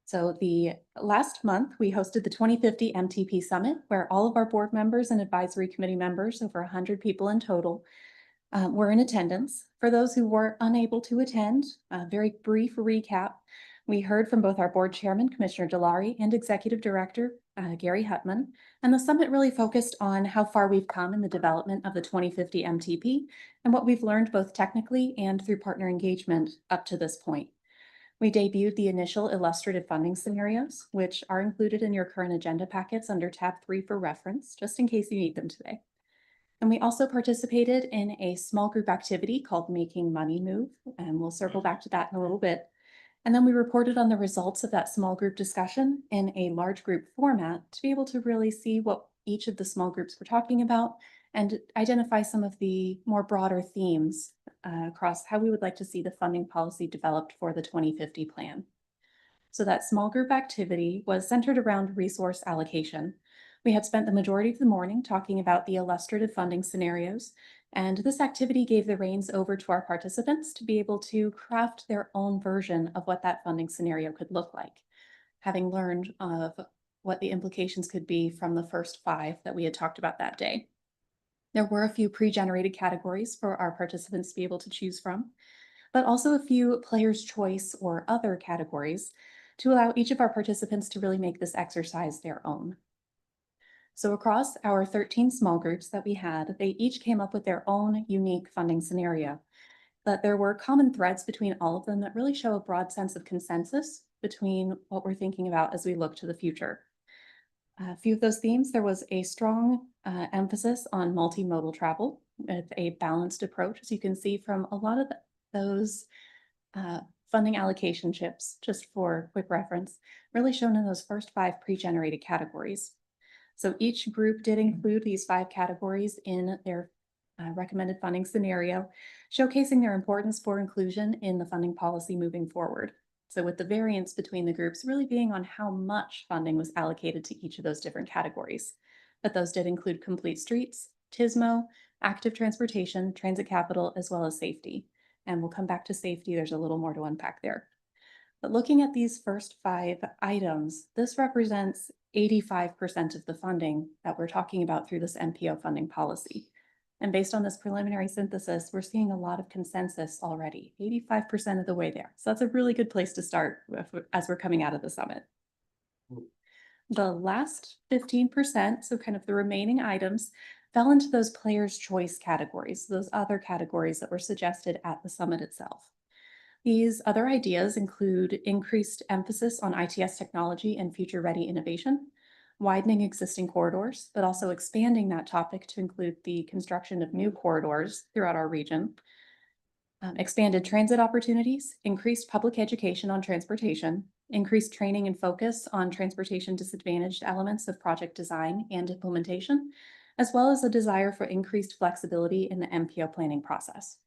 So the last month, we hosted the 2050 MTP Summit, where all of our board members and advisory committee members, over 100 people in total, were in attendance. For those who were unable to attend, a very brief recap. We heard from both our board chairman, Commissioner Delary, and executive director, Gary Hutman, and the summit really focused on how far we've come in the development of the 2050 MTP and what we've learned both technically and through partner engagement up to this point. We debuted the initial illustrative funding scenarios, which are included in your current agenda packets under tab 3 for reference, just in case you need them today. And we also participated in a small group activity called Making Money Move, and we'll circle back to that in a little bit. And then we reported on the results of that small group discussion in a large group format to be able to really see what each of the small groups were talking about and identify some of the more broader themes across how we would like to see the funding policy developed for the 2050 plan. So that small group activity was centered around resource allocation. We had spent the majority of the morning talking about the illustrative funding scenarios, and this activity gave the reins over to our participants to be able to craft their own version of what that funding scenario could look like, having learned of what the implications could be from the first 5 that we had talked about that day. There were a few pre-generated categories for our participants to be able to choose from, but also a few player's choice or other categories to allow each of our participants to really make this exercise their own. So across our 13 small groups that we had, they each came up with their own unique funding scenario. But there were common threads between all of them that really show a broad sense of consensus between what we're thinking about as we look to the future. A few of those themes, there was a strong emphasis on multimodal travel with a balanced approach, as you can see from a lot of those funding allocation chips, just for quick reference, really shown in those first 5 pre-generated categories. So each group did include these 5 categories in their recommended funding scenario, showcasing their importance for inclusion in the funding policy moving forward. So with the variance between the groups really being on how much funding was allocated to each of those different categories. But those did include complete streets, TSMO, active transportation, transit capital, as well as safety. And we'll come back to safety. There's a little more to unpack there. But looking at these first 5 items, this represents 85% of the funding that we're talking about through this MPO funding policy. And based on this preliminary synthesis, we're seeing a lot of consensus already, 85% of the way there. So that's a really good place to start as we're coming out of the summit. The last 15%, so kind of the remaining items, fell into those player's choice categories, those other categories that were suggested at the summit itself. These other ideas include increased emphasis on ITS technology and future-ready innovation, widening existing corridors, but also expanding that topic to include the construction of new corridors throughout our region, expanded transit opportunities, increased public education on transportation, increased training and focus on transportation disadvantaged elements of project design and implementation, as well as a desire for increased flexibility in the MPO planning process.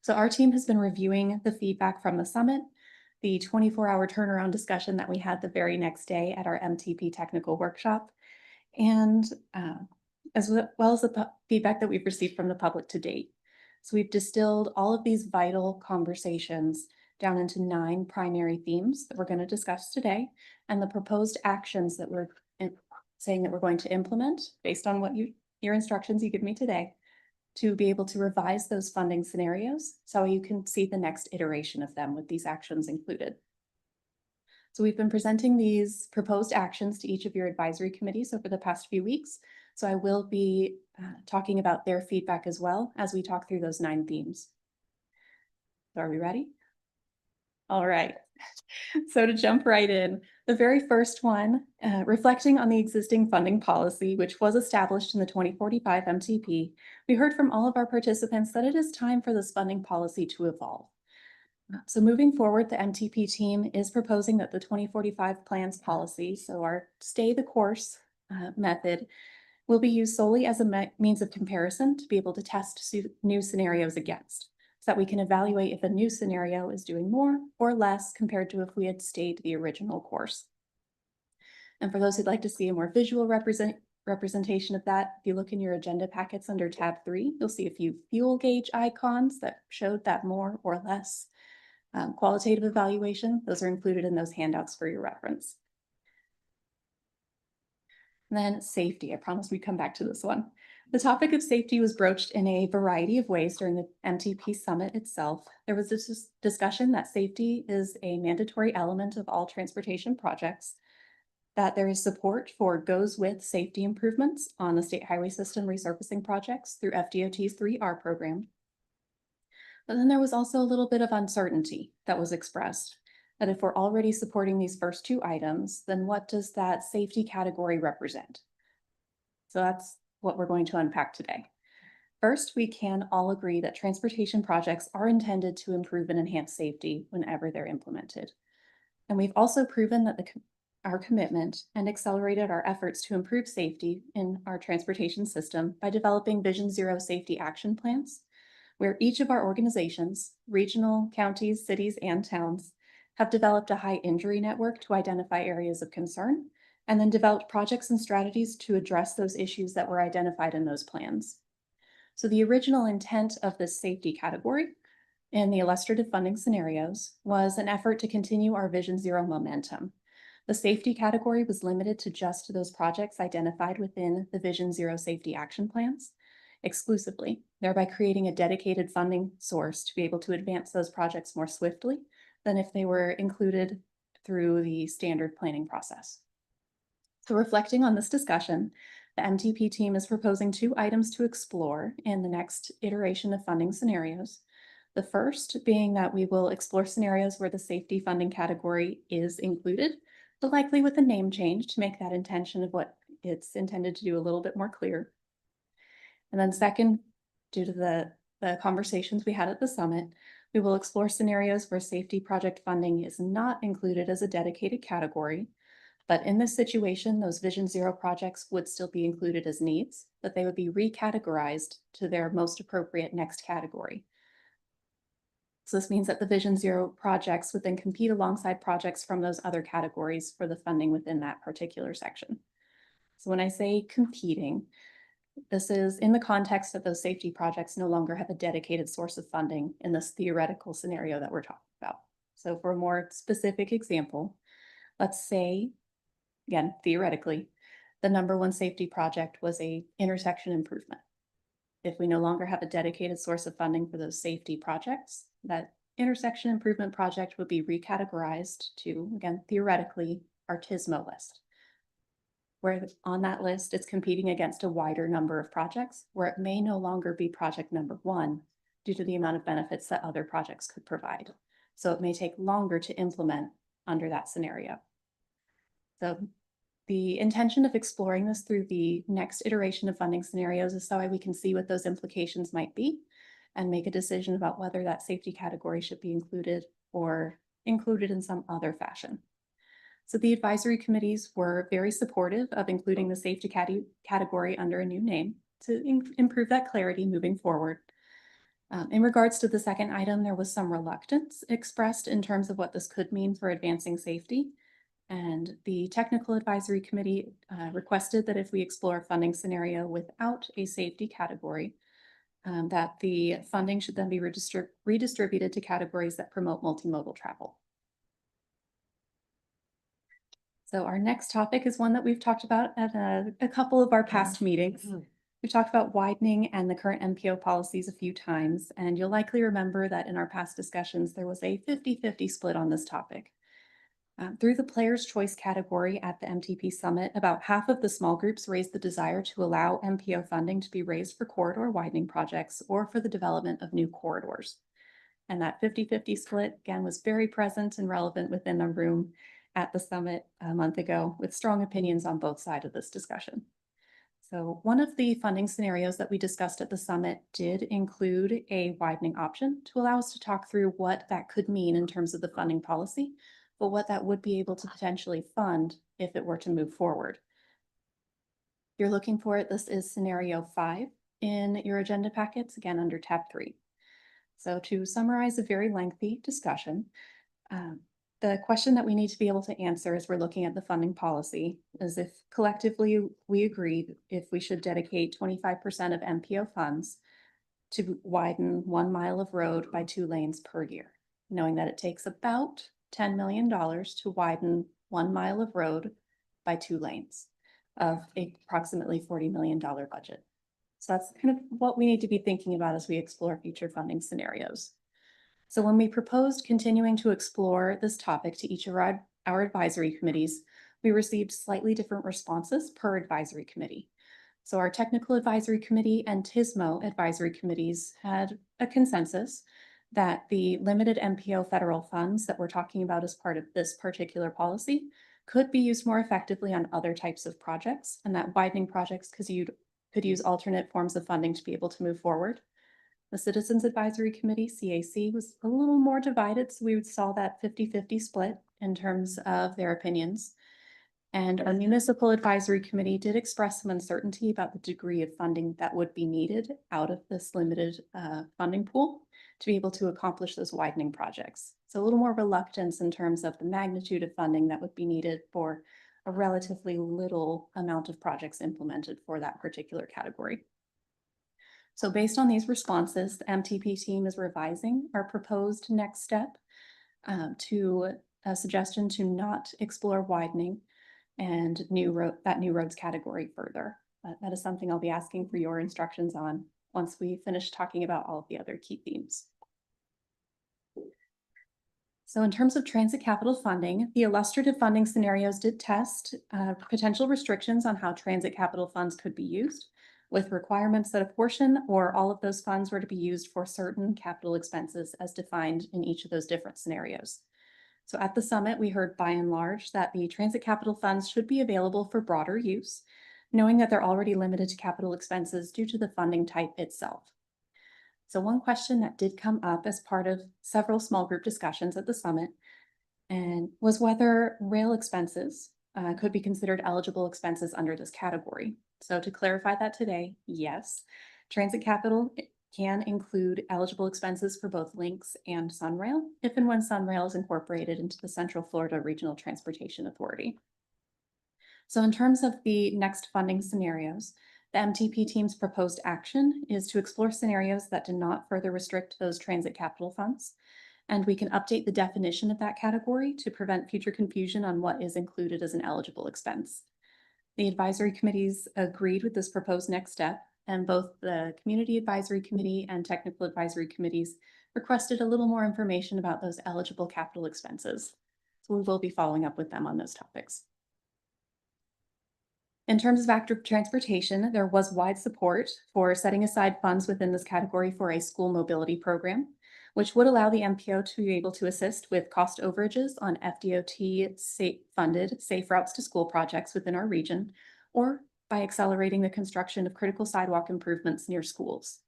So our team has been reviewing the feedback from the summit, the 24-hour turnaround discussion that we had the very next day at our MTP technical workshop, and as well as the feedback that we've received from the public to date. So we've distilled all of these vital conversations down into 9 primary themes that we're going to discuss today, and the proposed actions that we're saying that we're going to implement based on what your instructions you give me today, to be able to revise those funding scenarios so you can see the next iteration of them with these actions included. So we've been presenting these proposed actions to each of your advisory committees over the past few weeks. So I will be talking about their feedback as well as we talk through those 9 themes. So are we ready? All right. So to jump right in, the very first one, reflecting on the existing funding policy, which was established in the 2045 MTP, we heard from all of our participants that it is time for this funding policy to evolve. So moving forward, the MTP team is proposing that the 2045 plans policy, so our stay the course method, will be used solely as a means of comparison to be able to test new scenarios against, so that we can evaluate if a new scenario is doing more or less compared to if we had stayed the original course. And for those who'd like to see a more visual representation of that, if you look in your agenda packets under tab 3, you'll see a few fuel gauge icons that showed that more or less qualitative evaluation. Those are included in those handouts for your reference. And then safety, I promise we'd come back to this one. The topic of safety was broached in a variety of ways during the MTP summit itself. There was this discussion that safety is a mandatory element of all transportation projects, that there is support for goes with safety improvements on the state highway system resurfacing projects through FDOT's 3R program. But then there was also a little bit of uncertainty that was expressed, that if we're already supporting these first two items, then what does that safety category represent? So that's what we're going to unpack today. First, we can all agree that transportation projects are intended to improve and enhance safety whenever they're implemented. And we've also proven that our commitment and accelerated our efforts to improve safety in our transportation system by developing Vision Zero safety action plans, where each of our organizations, regional, counties, cities, and towns, have developed a high injury network to identify areas of concern, and then developed projects and strategies to address those issues that were identified in those plans. So the original intent of this safety category in the illustrative funding scenarios was an effort to continue our Vision Zero momentum. The safety category was limited to just those projects identified within the Vision Zero safety action plans exclusively, thereby creating a dedicated funding source to be able to advance those projects more swiftly than if they were included through the standard planning process. So reflecting on this discussion, the MTP team is proposing 2 items to explore in the next iteration of funding scenarios. The first being that we will explore scenarios where the safety funding category is included, but likely with a name change to make that intention of what it's intended to do a little bit more clear. And then second, due to the conversations we had at the summit, we will explore scenarios where safety project funding is not included as a dedicated category, but in this situation, those Vision Zero projects would still be included as needs, but they would be recategorized to their most appropriate next category. So this means that the Vision Zero projects would then compete alongside projects from those other categories for the funding within that particular section. So when I say competing, this is in the context that those safety projects no longer have a dedicated source of funding in this theoretical scenario that we're talking about. So for a more specific example, let's say, again, theoretically, the #1 safety project was a intersection improvement. If we no longer have a dedicated source of funding for those safety projects, that intersection improvement project would be recategorized to, again, theoretically, our TISMO list, where on that list, it's competing against a wider number of projects where it may no longer be project #1 due to the amount of benefits that other projects could provide. So it may take longer to implement under that scenario. So the intention of exploring this through the next iteration of funding scenarios is so we can see what those implications might be and make a decision about whether that safety category should be included or included in some other fashion. So the advisory committees were very supportive of including the safety category under a new name to improve that clarity moving forward. In regards to the second item, there was some reluctance expressed in terms of what this could mean for advancing safety. And the technical advisory committee requested that if we explore a funding scenario without a safety category, that the funding should then be redistributed to categories that promote multimodal travel. So our next topic is one that we've talked about at a couple of our past meetings. We've talked about widening and the current MPO policies a few times, and you'll likely remember that in our past discussions, there was a 50-50 split on this topic. Through the Player's Choice category at the MTP Summit, about half of the small groups raised the desire to allow MPO funding to be raised for corridor widening projects or for the development of new corridors. And that 50-50 split, again, was very present and relevant within the room at the summit a month ago, with strong opinions on both sides of this discussion. So one of the funding scenarios that we discussed at the summit did include a widening option to allow us to talk through what that could mean in terms of the funding policy, but what that would be able to potentially fund if it were to move forward. If you're looking for it, this is scenario 5 in your agenda packets, again under tab 3. So to summarize a very lengthy discussion, the question that we need to be able to answer as we're looking at the funding policy is if collectively we agreed if we should dedicate 25% of MPO funds to widen 1 mile of road by 2 lanes per year, knowing that it takes about $10 million to widen 1 mile of road by 2 lanes of approximately $40 million budget. So that's kind of what we need to be thinking about as we explore future funding scenarios. So when we proposed continuing to explore this topic to each of our advisory committees, we received slightly different responses per advisory committee. So our technical advisory committee and TISMO advisory committees had a consensus that the limited MPO federal funds that we're talking about as part of this particular policy could be used more effectively on other types of projects, and that widening projects could use alternate forms of funding to be able to move forward. The Citizens Advisory Committee, CAC, was a little more divided, so we saw that 50-50 split in terms of their opinions. And our Municipal Advisory Committee did express some uncertainty about the degree of funding that would be needed out of this limited funding pool to be able to accomplish those widening projects. So a little more reluctance in terms of the magnitude of funding that would be needed for a relatively little amount of projects implemented for that particular category. So based on these responses, the MTP team is revising our proposed next step to a suggestion to not explore widening and that new roads category further. That is something I'll be asking for your instructions on once we finish talking about all of the other key themes. So in terms of transit capital funding, the illustrative funding scenarios did test potential restrictions on how transit capital funds could be used, with requirements that a portion or all of those funds were to be used for certain capital expenses as defined in each of those different scenarios. So at the summit, we heard by and large that the transit capital funds should be available for broader use, knowing that they're already limited to capital expenses due to the funding type itself. So one question that did come up as part of several small group discussions at the summit and was whether rail expenses could be considered eligible expenses under this category. So to clarify that today, yes, transit capital can include eligible expenses for both Lynx and Sunrail, if and when Sunrail is incorporated into the Central Florida Regional Transportation Authority. So in terms of the next funding scenarios, the MTP team's proposed action is to explore scenarios that do not further restrict those transit capital funds, and we can update the definition of that category to prevent future confusion on what is included as an eligible expense. The advisory committees agreed with this proposed next step, and both the Community Advisory Committee and Technical Advisory Committees requested a little more information about those eligible capital expenses. So we will be following up with them on those topics. In terms of active transportation, there was wide support for setting aside funds within this category for a school mobility program, which would allow the MPO to be able to assist with cost overages on FDOT funded safe routes to school projects within our region, or by accelerating the construction of critical sidewalk improvements near schools.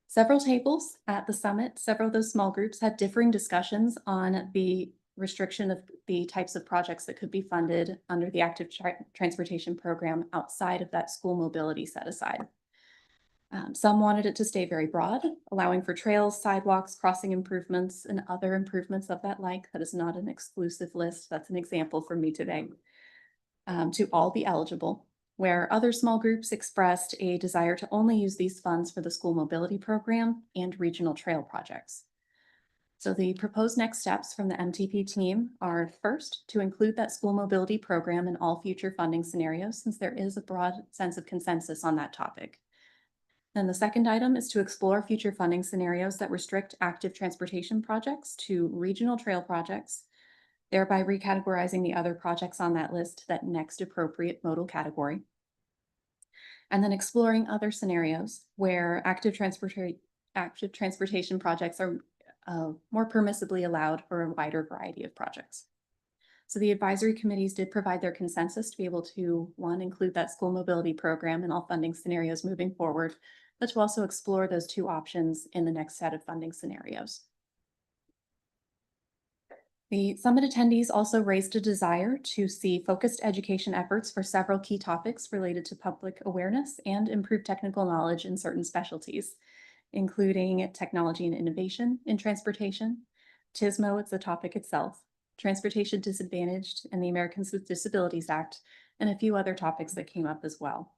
Several tables at the summit, several of those small groups had differing discussions on the restriction of the types of projects that could be funded under the active transportation program outside of that school mobility set aside. Some wanted it to stay very broad, allowing for trails, sidewalks, crossing improvements, and other improvements of that like. That is not an exclusive list. That's an example from me today. To all be eligible, where other small groups expressed a desire to only use these funds for the school mobility program and regional trail projects. So the proposed next steps from the MTP team are first, to include that school mobility program in all future funding scenarios, since there is a broad sense of consensus on that topic. Then the second item is to explore future funding scenarios that restrict active transportation projects to regional trail projects, thereby recategorizing the other projects on that list to that next appropriate modal category. And then exploring other scenarios where active transportation projects are more permissibly allowed for a wider variety of projects. So the advisory committees did provide their consensus to be able to, one, include that school mobility program in all funding scenarios moving forward, but to also explore those two options in the next set of funding scenarios. The summit attendees also raised a desire to see focused education efforts for several key topics related to public awareness and improved technical knowledge in certain specialties, including technology and innovation in transportation, TISMO, it's the topic itself, transportation disadvantaged, and the Americans with Disabilities Act, and a few other topics that came up as well.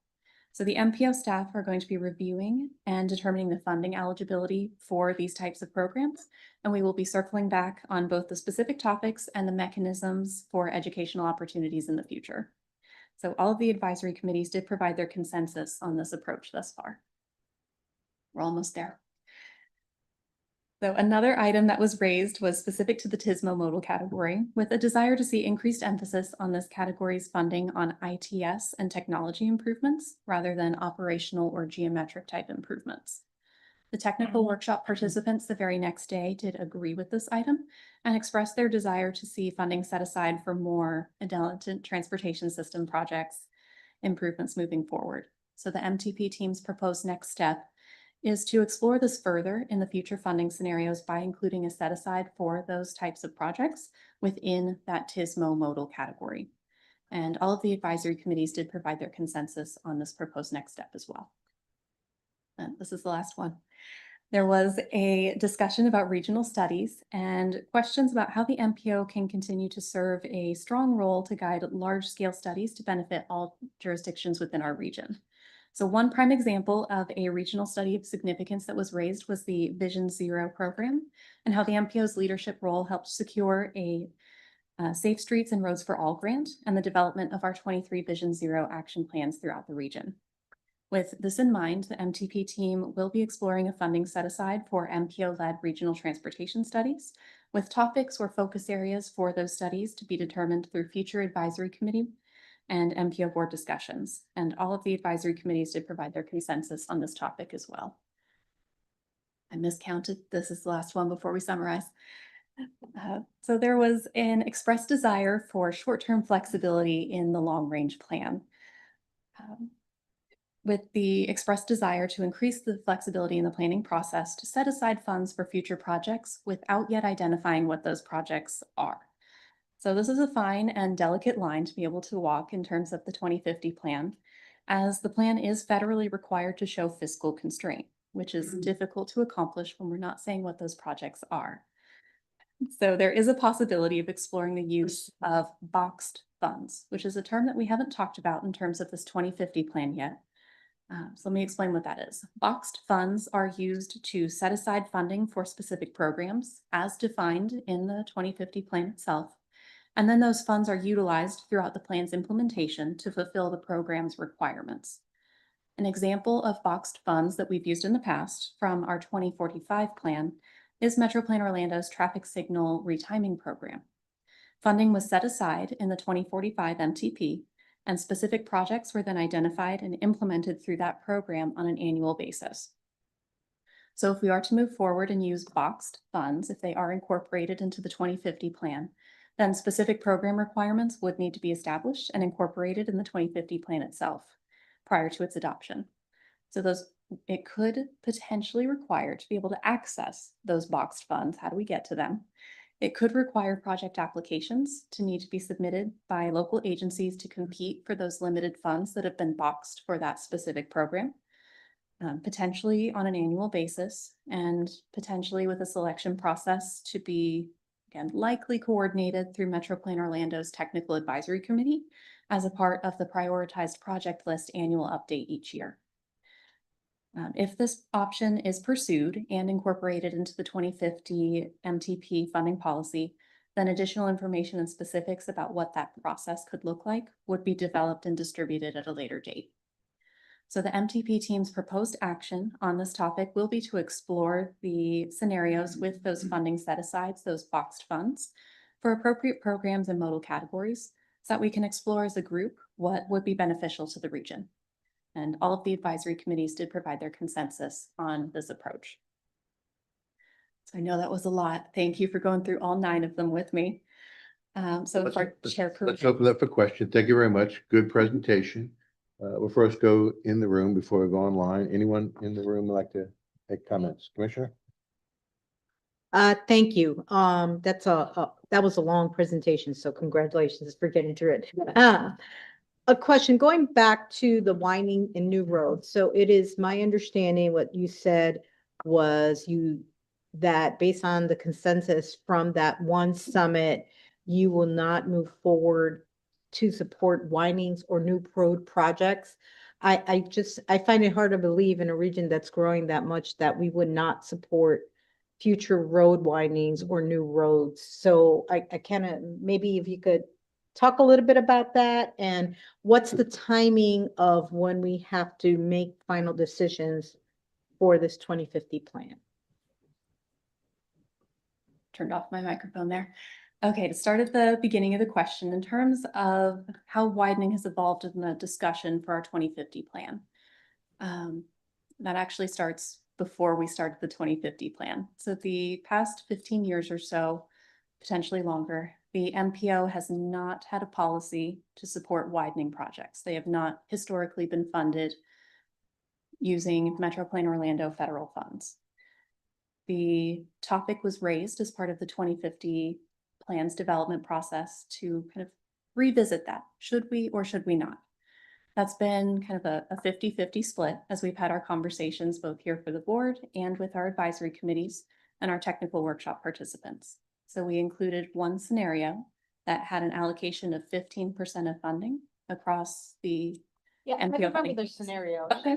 So the MPO staff are going to be reviewing and determining the funding eligibility for these types of programs, and we will be circling back on both the specific topics and the mechanisms for educational opportunities in the future. So all of the advisory committees did provide their consensus on this approach thus far. We're almost there. So another item that was raised was specific to the TISMO modal category, with a desire to see increased emphasis on this category's funding on ITS and technology improvements rather than operational or geometric type improvements. The technical workshop participants the very next day did agree with this item and expressed their desire to see funding set aside for more intelligent transportation system projects improvements moving forward. So the MTP team's proposed next step is to explore this further in the future funding scenarios by including a set aside for those types of projects within that TISMO modal category. And all of the advisory committees did provide their consensus on this proposed next step as well. And this is the last one. There was a discussion about regional studies and questions about how the MPO can continue to serve a strong role to guide large-scale studies to benefit all jurisdictions within our region. So one prime example of a regional study of significance that was raised was the Vision Zero program and how the MPO's leadership role helped secure a Safe Streets and Roads for All grant and the development of our 23 Vision Zero action plans throughout the region. With this in mind, the MTP team will be exploring a funding set aside for MPO-led regional transportation studies, with topics or focus areas for those studies to be determined through future advisory committee and MPO board discussions. And all of the advisory committees did provide their consensus on this topic as well. I miscounted. This is the last one before we summarize. So there was an expressed desire for short-term flexibility in the long-range plan. With the expressed desire to increase the flexibility in the planning process to set aside funds for future projects without yet identifying what those projects are. So this is a fine and delicate line to be able to walk in terms of the 2050 plan, as the plan is federally required to show fiscal constraint, which is difficult to accomplish when we're not saying what those projects are. So there is a possibility of exploring the use of boxed funds, which is a term that we haven't talked about in terms of this 2050 plan yet. So let me explain what that is. Boxed funds are used to set aside funding for specific programs as defined in the 2050 plan itself. And then those funds are utilized throughout the plan's implementation to fulfill the program's requirements. An example of boxed funds that we've used in the past from our 2045 plan is MetroPlan Orlando's traffic signal retiming program. Funding was set aside in the 2045 MTP, and specific projects were then identified and implemented through that program on an annual basis. So if we are to move forward and use boxed funds, if they are incorporated into the 2050 plan, then specific program requirements would need to be established and incorporated in the 2050 plan itself prior to its adoption. So it could potentially require to be able to access those boxed funds. How do we get to them? It could require project applications to need to be submitted by local agencies to compete for those limited funds that have been boxed for that specific program, potentially on an annual basis, and potentially with a selection process to be, again, likely coordinated through MetroPlan Orlando's Technical Advisory Committee as a part of the prioritized project list annual update each year. If this option is pursued and incorporated into the 2050 MTP funding policy, then additional information and specifics about what that process could look like would be developed and distributed at a later date. So the MTP team's proposed action on this topic will be to explore the scenarios with those funding set-asides, those boxed funds, for appropriate programs and modal categories, so that we can explore as a group what would be beneficial to the region. And all of the advisory committees did provide their consensus on this approach. So I know that was a lot. Thank you for going through all 9 of them with me. So if our chair. Let's open up for question. Thank you very much. Good presentation. We'll first go in the room before we go online. Anyone in the room would like to make comments? Commissioner? Thank you. That was a long presentation, so congratulations for getting through it. A question, going back to the winding and new roads. So it is my understanding what you said was that based on the consensus from that one summit, you will not move forward to support windings or new road projects. I find it hard to believe in a region that's growing that much that we would not support future road windings or new roads. So I kind of, maybe if you could talk a little bit about that, and what's the timing of when we have to make final decisions for this 2050 plan? Turned off my microphone there. Okay, to start at the beginning of the question, in terms of how widening has evolved in the discussion for our 2050 plan. That actually starts before we started the 2050 plan. So the past 15 years or so, potentially longer, the MPO has not had a policy to support widening projects. They have not historically been funded using MetroPlan Orlando federal funds. The topic was raised as part of the 2050 plan's development process to kind of revisit that. Should we or should we not? That's been kind of a 50-50 split as we've had our conversations both here for the board and with our advisory committees and our technical workshop participants. So we included one scenario that had an allocation of 15% of funding across the MPO funding. the scenario. Okay.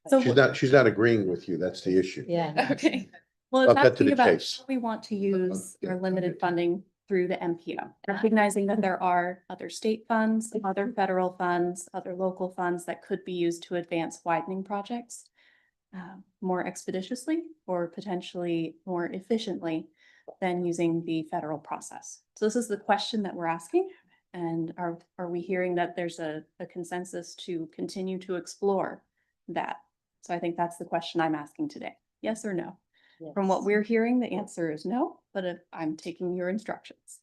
So She's not agreeing with you. That's the issue. Yeah. okay. Well, I'll it's cut to asking the about chase. how we want to use Okay. our limited funding through the MPO, recognizing that there are other state funds, other federal funds, other local funds that could be used to advance widening projects more expeditiously or potentially more efficiently than using the federal process. So this is the question that we're asking. And are we hearing that there's a consensus to continue to explore that? So I think that's the question I'm asking today. Yes or no? From what we're hearing, the answer is no, but if I'm taking your instructions.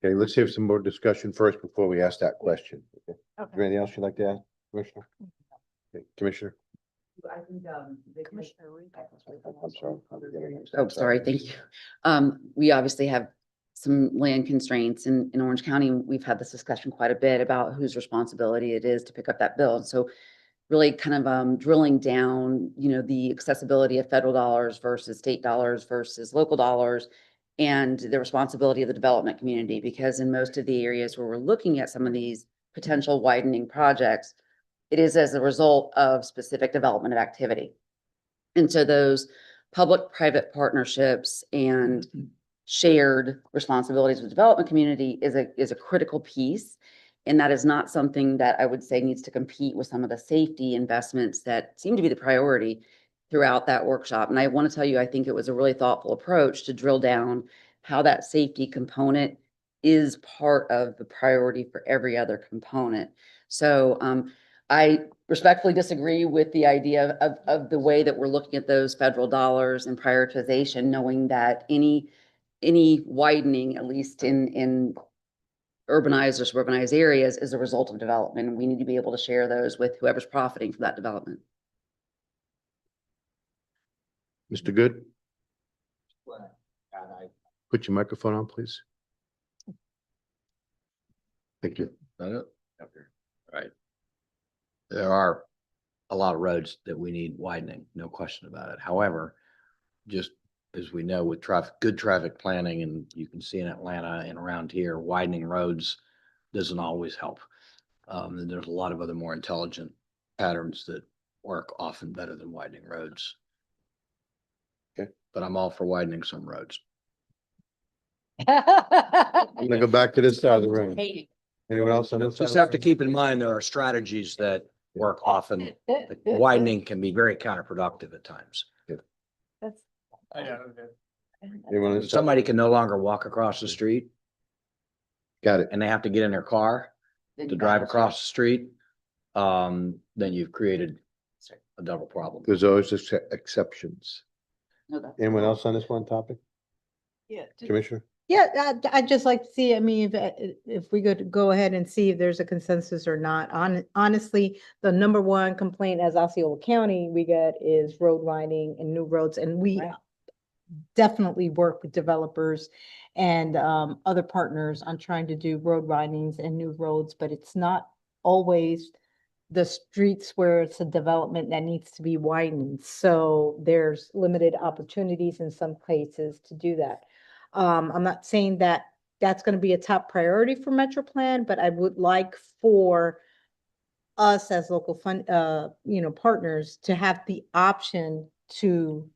Okay, let's have some more discussion first before we ask that question. Okay. Is Okay. there anything else you'd like to add, Commissioner? Okay, Commissioner? I'm sorry. Oh, sorry, thank you. We obviously have some land constraints in Orange County. We've had this discussion quite a bit about whose responsibility it is to pick up that bill. So really kind of drilling down, the accessibility of federal dollars versus state dollars versus local dollars, and the responsibility of the development community, because in most of the areas where we're looking at some of these potential widening projects, it is as a result of specific development of activity. And so those public-private partnerships and shared responsibilities with the development community is a critical piece. And that is not something that I would say needs to compete with some of the safety investments that seem to be the priority throughout that workshop. And I want to tell you, I think it was a really thoughtful approach to drill down how that safety component is part of the priority for every other component. So I respectfully disagree with the idea of the way that we're looking at those federal dollars and prioritization, knowing that any widening, at least in urbanized or suburbanized areas, is a result of development. And we need to be able to share those with whoever's profiting from that development. Mr. Good? Put your microphone on, please. Thank you. Right. There are a lot of roads that we need widening, no question about it. However, just as we know with good traffic planning, and you can see in Atlanta and around here, widening roads doesn't always help. And there's a lot of other more intelligent patterns that work often better than widening roads. Okay. But I'm all for widening some roads. I'm gonna go back to this side of the room. Anyone else on this side? Just have to keep in mind, there are strategies that work often. Widening can be very counterproductive at times. Anyone on this side? Somebody can no longer walk across the street. Got it. And they have to get in their car to drive across the street. Then you've created a double problem. There's always exceptions. Anyone else on this one topic? Yeah. Commissioner? Yeah, I'd just like to see, I mean, if we could go ahead and see if there's a consensus or not. Honestly, the number one complaint as Osceola County we get is road widening and new roads, and we definitely work with developers and other partners on trying to do road widenings and new roads, but it's not always the streets where it's a development that needs to be widened. So there's limited opportunities in some places to do that. I'm not saying that that's going to be a top priority for MetroPlan, but I would like for us as local fund, partners to have the option to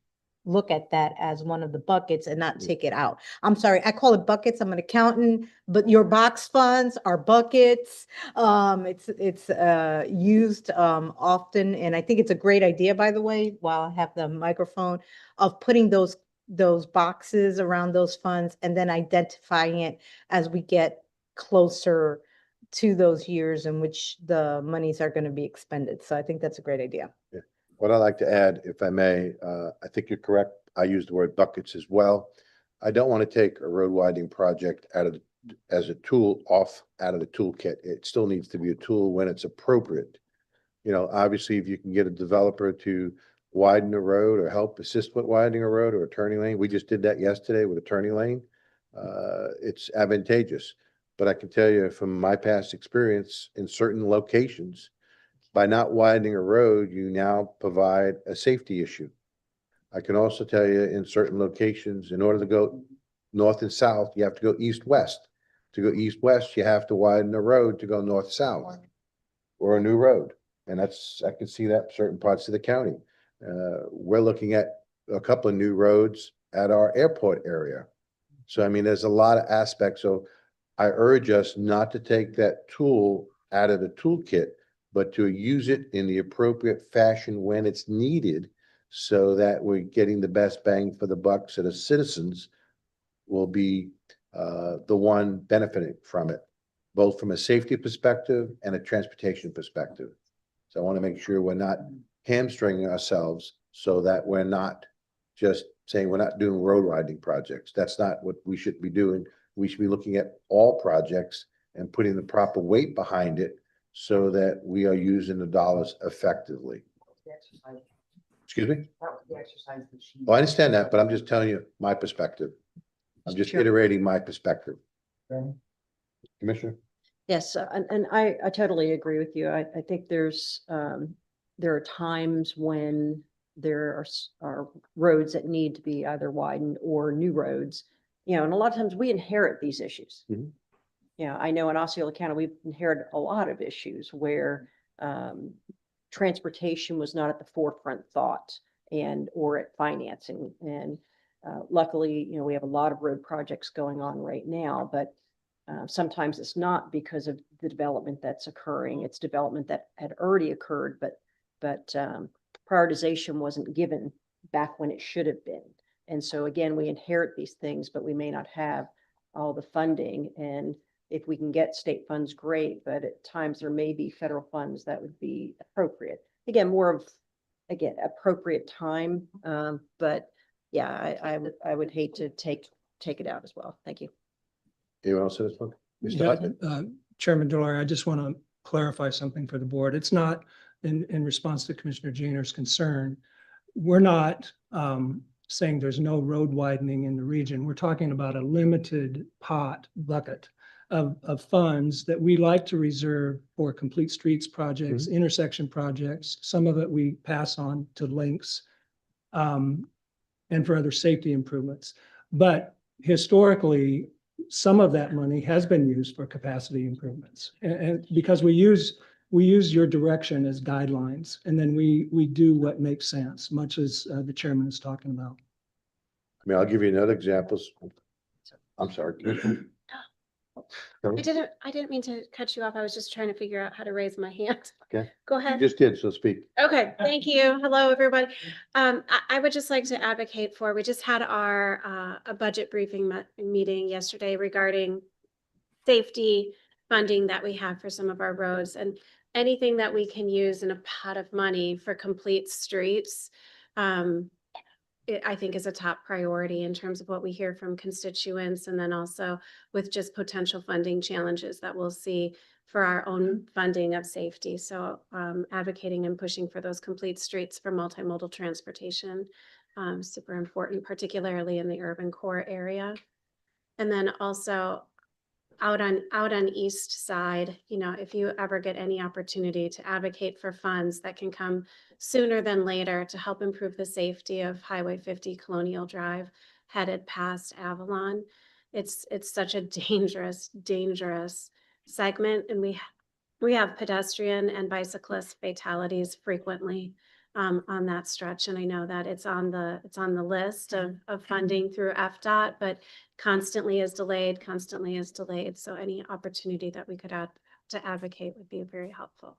look at that as one of the buckets and not take it out. I'm sorry, I call it buckets. I'm an accountant, but your box funds are buckets. It's used often, and I think it's a great idea, by the way, while I have the microphone, of putting those boxes around those funds and then identifying it as we get closer to those years in which the monies are going to be expended. So I think that's a great idea. Yeah. What I'd like to add, if I may, I think you're correct. I use the word buckets as well. I don't want to take a road widening project as a tool out of the toolkit. It still needs to be a tool when it's appropriate. You know, obviously, if you can get a developer to widen a road or help assist with widening a road or a turning lane, we just did that yesterday with a turning lane. It's advantageous. But I can tell you from my past experience in certain locations, by not widening a road, you now provide a safety issue. I can also tell you in certain locations, in order to go north and south, you have to go east-west. To go east-west, you have to widen the road to go north-south or a new road. And I can see that in certain parts of the county. We're looking at a couple of new roads at our airport area. So, I mean, there's a lot of aspects. So I urge us not to take that tool out of the toolkit, but to use it in the appropriate fashion when it's needed so that we're getting the best bang for the buck so the citizens will be the one benefiting from it, both from a safety perspective and a transportation perspective. So I want to make sure we're not hamstringing ourselves so that we're not just saying we're not doing road widening projects. That's not what we should be doing. We should be looking at all projects and putting the proper weight behind it so that we are using the dollars effectively. Excuse me? Well, I understand that, but I'm just telling you my perspective. I'm just iterating my perspective. Commissioner? Yes, and I totally agree with you. I think there are times when there are roads that need to be either widened or new roads, and a lot of times we inherit these issues. I know in Osceola County, we've inherited a lot of issues where transportation was not at the forefront thought or at financing. And luckily, we have a lot of road projects going on right now, but sometimes it's not because of the development that's occurring. It's development that had already occurred, but prioritization wasn't given back when it should have been. And so again, we inherit these things, but we may not have all the funding. And if we can get state funds, great, but at times there may be federal funds that would be appropriate. Again, more of, appropriate time. But yeah, I would hate to take it out as well. Thank you. Anyone else in this one? Mr. Yeah, Hutton? Chairman Delary, I just want to clarify something for the board. It's not in response to Commissioner Jainer's concern. We're not saying there's no road widening in the region. We're talking about a limited bucket of funds that we like to reserve for complete streets projects, intersection projects. Some of it we pass on to links and for other safety improvements. But historically, some of that money has been used for capacity improvements. And because we use your direction as guidelines, and then we do what makes sense, much as the chairman is talking about. I mean, I'll give you another example. I'm sorry. I didn't mean to cut you off. I was just trying to figure out how to raise my hand. Okay. Go ahead. You just did, so speak. Okay, thank you. Hello, everybody. I would just like to advocate we just had our a budget briefing meeting yesterday regarding safety funding that we have for some of our roads, and anything that we can use in a pot of money for complete streets it, I think, is a top priority in terms of what we hear from constituents, and then also with just potential funding challenges that we'll see for our own funding of safety. So advocating and pushing for those complete streets for multimodal transportation, super important, particularly in the urban core area. And then also out on east side, you know, if you ever get any opportunity to advocate for funds that can come sooner than later to help improve the safety of Highway 50 Colonial Drive headed past Avalon. It's such a dangerous segment, and we have pedestrian and bicyclist fatalities frequently on that stretch. And I know that it's on the list of funding through FDOT, but constantly is delayed. So any opportunity that we could add to advocate would be very helpful.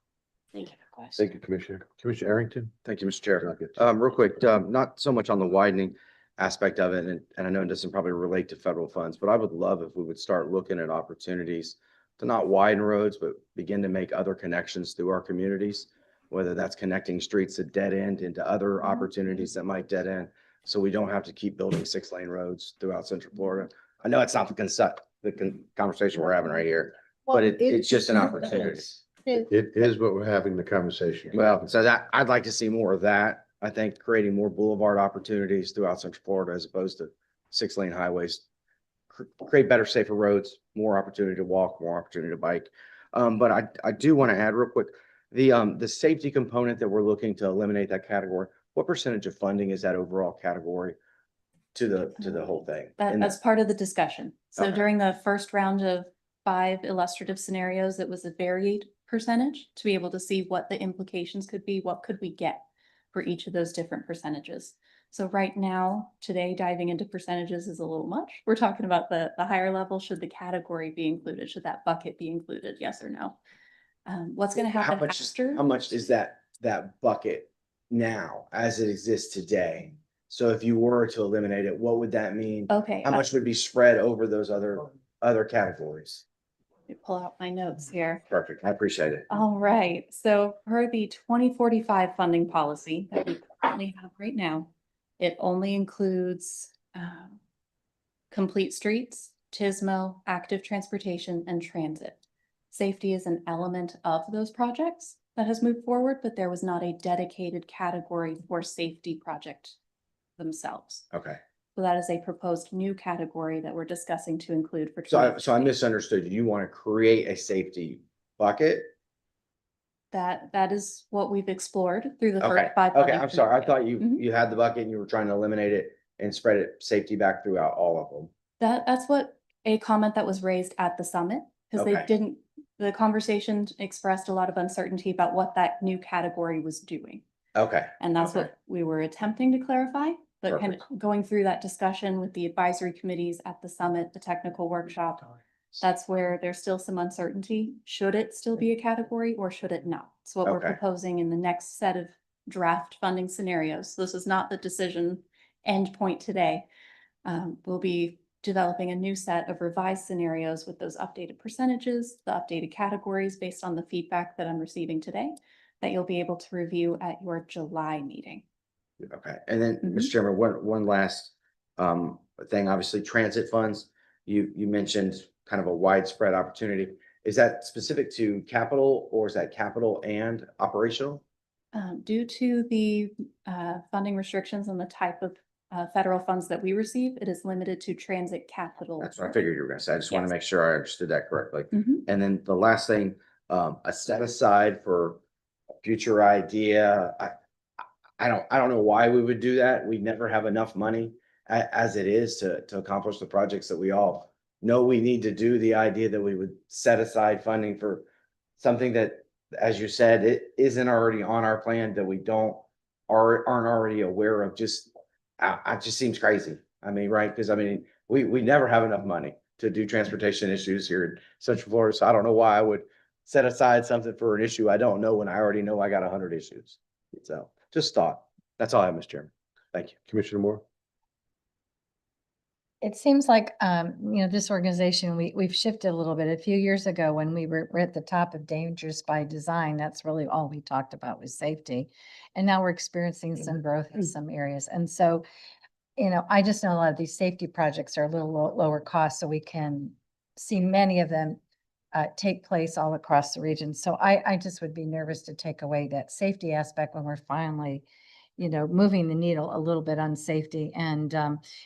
Thank you. Thank you, Commissioner. Commissioner Arrington? Thank you, Mr. Chair. Real quick, not so much on the widening aspect of it, and I know it doesn't probably relate to federal funds, but I would love if we would start looking at opportunities to not widen roads, but begin to make other connections through our communities, whether that's connecting streets that dead end into other opportunities that might dead end, so we don't have to keep building 6-lane roads throughout Central Florida. I know it's not the conversation we're having right here, but it's just an opportunity. It is what we're having the conversation. Well, so that, I'd like to see more of that. I think creating more boulevard opportunities throughout Central Florida as opposed to 6-lane highways, create better, safer roads, more opportunity to walk, more opportunity to bike. But I do want to add real quick, the safety component that we're looking to eliminate that category, what percentage of funding is that overall category to the whole thing? That's part of the discussion. So Okay. during the first round of 5 illustrative scenarios, it was a varied percentage to be able to see what the implications could be, what could we get for each of those different percentages. So right now, today, diving into percentages is a little much. We're talking about the higher level. Should the category be included? Should that bucket be included? Yes or no? What's going to happen after? How much is that bucket now as it exists today? So if you were to eliminate it, what would that mean? Okay. How much would be spread over those other categories? Let me pull out my notes here. Perfect. I appreciate it. All right. So per the 2045 funding policy that we currently have right now, it only includes complete streets, TSMO, active transportation, and transit. Safety is an element of those projects that has moved forward, but there was not a dedicated category for safety project themselves. Okay. So that is a proposed new category that we're discussing to include for. So I misunderstood. You want to create a safety bucket? That is what we've explored through the Okay, first 5. okay, I'm sorry. I thought Mhm. you had the bucket and you were trying to eliminate it and spread it safety back throughout all of them. That's what a comment that was raised at the summit, because Okay. the conversation expressed a lot of uncertainty about what that new category was doing. Okay. And that's okay. what we were attempting to clarify, but kind of going through that discussion with the advisory committees at the summit, the technical workshop. That's where there's still some uncertainty. Should it still be a category or should it not? So what we're Okay. proposing in the next set of draft funding scenarios. This is not the decision end point today. We'll be developing a new set of revised scenarios with those updated percentages, the updated categories based on the feedback that I'm receiving today, that you'll be able to review at your July meeting. Okay, and then, Mhm. Mr. Chairman, one last thing, obviously transit funds. You mentioned kind of a widespread opportunity. Is that specific to capital or is that capital and operational? Due to the funding restrictions on the type of federal funds that we receive, it is limited to transit capital. That's what I figured you were gonna say. I just want to Yes. make sure I understood that correctly. Mhm. And then the last thing, a set aside for a future idea. I don't know why we would do that. We never have enough money as it is to accomplish the projects that we all know we need to do. The idea that we would set aside funding for something that, as you said, it isn't already on our plan, that we don't or aren't already aware of, just just seems crazy. I mean, right? Because I mean, we never have enough money to do transportation issues here in Central Florida. So I don't know why I would set aside something for an issue I don't know when I already know I got 100 issues. So just thought. That's all I have, Mr. Chairman. Thank you. Commissioner Moore? It seems like, this organization, we've shifted a little bit. A few years ago, when we're at the top of dangerous by design, that's really all we talked about was safety. And now we're experiencing some growth in some areas. And so I just know a lot of these safety projects are a little lower cost, so we can see many of them take place all across the region. So I just would be nervous to take away that safety aspect when we're finally, moving the needle a little bit on safety. And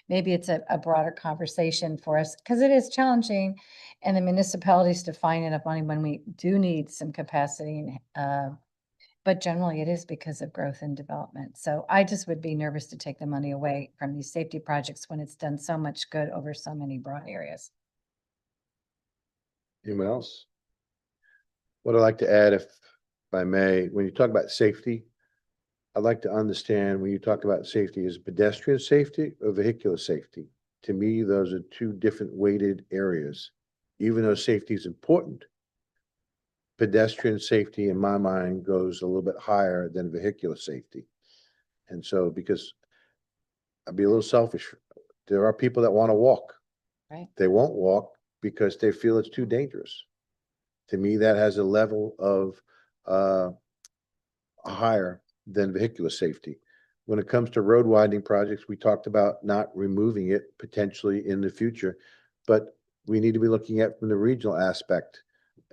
maybe it's a broader conversation for us because it is challenging and the municipalities to find enough money when we do need some capacity. But generally it is because of growth and development. So I just would be nervous to take the money away from these safety projects when it's done so much good over so many broad areas. Anyone else? What I'd like to add, if I may, when you talk about safety, I'd like to understand when you talk about safety, is pedestrian safety or vehicular safety? To me, those are two different weighted areas. Even though safety is important, pedestrian safety in my mind goes a little bit higher than vehicular safety. And so, because I'll be a little selfish, there are people that want to walk. Right. They won't walk because they feel it's too dangerous. To me, that has a level of higher than vehicular safety. When it comes to road widening projects, we talked about not removing it potentially in the future, but we need to be looking at from the regional aspect.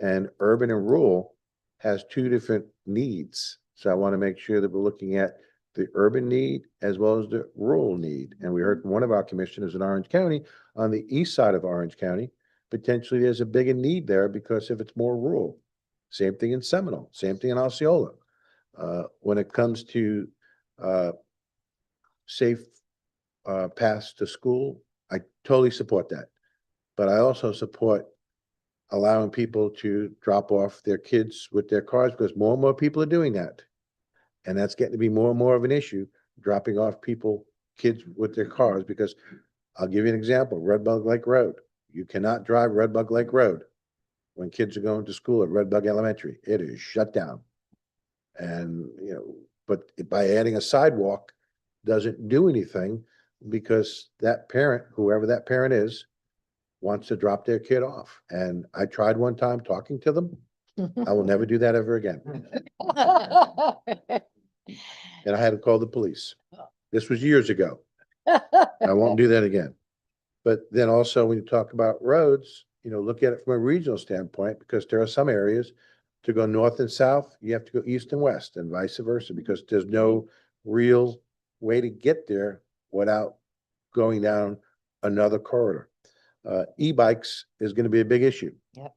And urban and rural has two different needs. So I want to make sure that we're looking at the urban need as well as the rural need. And we heard from one of our commissioners in Orange County, on the east side of Orange County, potentially there's a bigger need there because if it's more rural. Same thing in Seminole, same thing in Osceola. When it comes to safe paths to school, I totally support that. But I also support allowing people to drop off their kids with their cars because more and more people are doing that. And that's getting to be more and more of an issue, dropping off kids with their cars, because I'll give you an example, Red Bug Lake Road. You cannot drive Red Bug Lake Road when kids are going to school at Red Bug Elementary. It is shut down. And, but by adding a sidewalk doesn't do anything because that parent, whoever that parent is, wants to drop their kid off. And I tried one time talking to them. I will never do that ever again. And I had to call the police. This was years ago. I won't do that again. But then also when you talk about roads, look at it from a regional standpoint, because there are some areas to go north and south, you have to go east and west and vice versa, because there's no real way to get there without going down another corridor. E-bikes is going to be a big issue. Yep.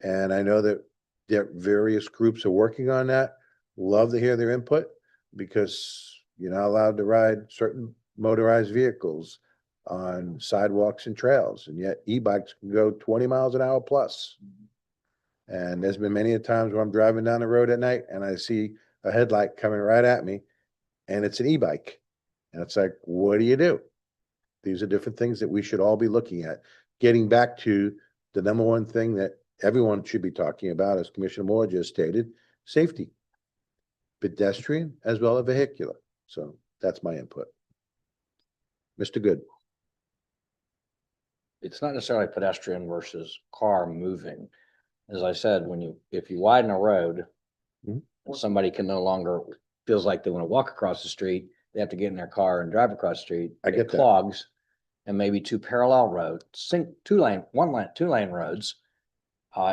And I know that there various groups are working on that. Love to hear their input, because you're not allowed to ride certain motorized vehicles on sidewalks and trails, and yet e-bikes can go 20 miles an hour plus. And there's been many a times where I'm driving down the road at night and I see a headlight coming right at me, and it's an e-bike. And it's like, what do you do? These are different things that we should all be looking at. Getting back to the number one thing that everyone should be talking about, as Commissioner Moore just stated, safety. Pedestrian as well as vehicular. So that's my input. Mr. Good. It's not necessarily pedestrian versus car moving. As I said, if you widen a road, somebody can no longer, feels like they want to walk across the street, they have to get in their car and drive across the street. I get It that. clogs, and maybe two parallel roads, two lane roads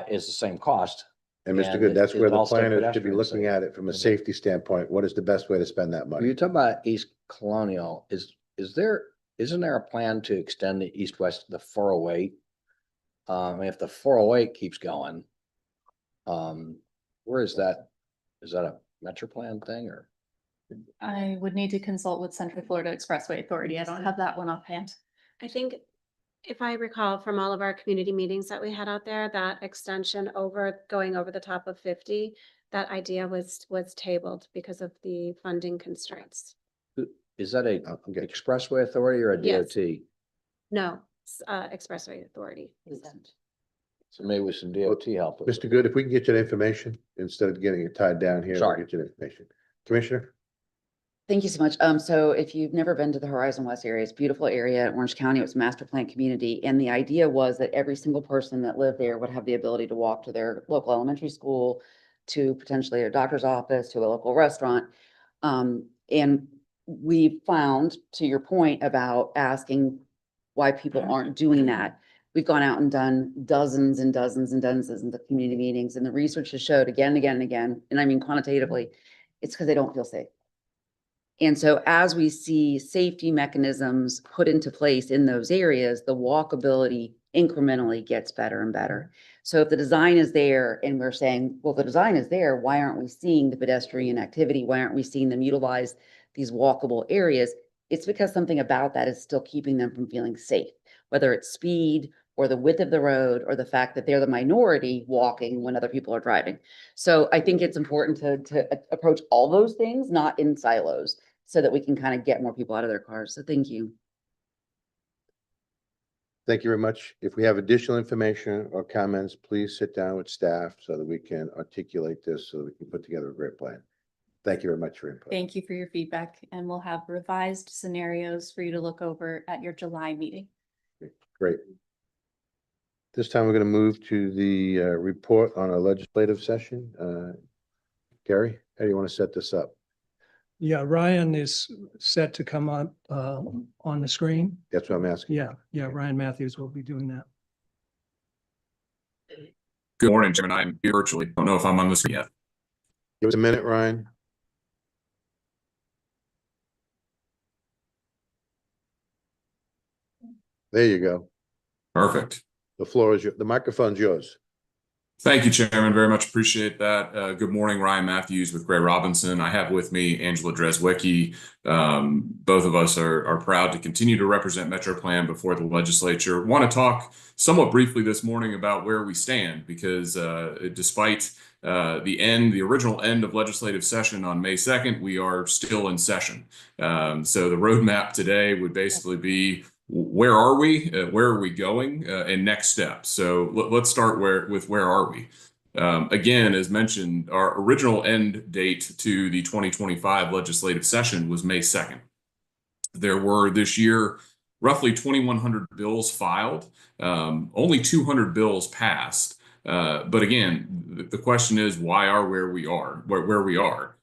is the same cost. And Mr. And Good, that's is where it the also planners should be pedestrian looking safe? at it from a safety standpoint. What is the best way to spend that When money? you talk about East Colonial, isn't there a plan to extend the east-west to the 408? If the 408 keeps going, where is that? Is that a MetroPlan thing or? I would need to consult with Central Florida Expressway Authority. I don't have that one offhand. I think if I recall from all of our community meetings that we had out there, that extension going over the top of 50, that idea was tabled because of the funding constraints. Is that a Expressway Authority or a Yes. DOT? No, Expressway Authority. So maybe with some DOT help. with it. Mr. Good, if we can get you the information instead of getting it tied down here, we'll Sorry. get you the information. Commissioner? Thank you so much. So if you've never been to the Horizon West area, it's a beautiful area in Orange County. It was a master plan community. And the idea was that every single person that lived there would have the ability to walk to their local elementary school, to potentially a doctor's office, to a local restaurant. And we found, to your point about asking why people aren't doing that, we've gone out and done dozens and dozens and dozens of community meetings, and the research has showed again and again and again, and I mean quantitatively, it's because they don't feel safe. And so as we see safety mechanisms put into place in those areas, the walkability incrementally gets better and better. So if the design is there and we're saying, well, the design is there, why aren't we seeing the pedestrian activity? Why aren't we seeing them utilize these walkable areas? It's because something about that is still keeping them from feeling safe, whether it's speed or the width of the road or the fact that they're the minority walking when other people are driving. So I think it's important to approach all those things, not in silos, so that we can kind of get more people out of their cars. So thank you. Thank you very much. If we have additional information or comments, please sit down with staff so that we can articulate this, so that we can put together a great plan. Thank you very much for your input. Thank you for your feedback, and we'll have revised scenarios for you to look over at your July meeting. Great. This time we're going to move to the report on our legislative session. Gary, how do you want to set this up? Yeah, Ryan is set to come up on the screen. That's what I'm asking. Yeah, Ryan Matthews will be doing that. Good morning, Chairman. I'm here virtually. Don't know if I'm on the screen yet. Give us a minute, Ryan. There you go. Perfect. The floor is the microphone's yours. Thank you, Chairman. Very much appreciate that. Good morning, Ryan Matthews with Gray Robinson. I have with me Angela Dreswicki. Both of us are proud to continue to represent MetroPlan before the legislature. Want to talk somewhat briefly this morning about where we stand, because despite the original end of legislative session on May 2nd, we are still in session. So the roadmap today would basically be, where are we? Where are we going? And next steps. So let's start with where are we? Again, as mentioned, our original end date to the 2025 legislative session was May 2nd. There were this year roughly 2,100 bills filed. Only 200 bills passed. But again, the question is, why are where we are?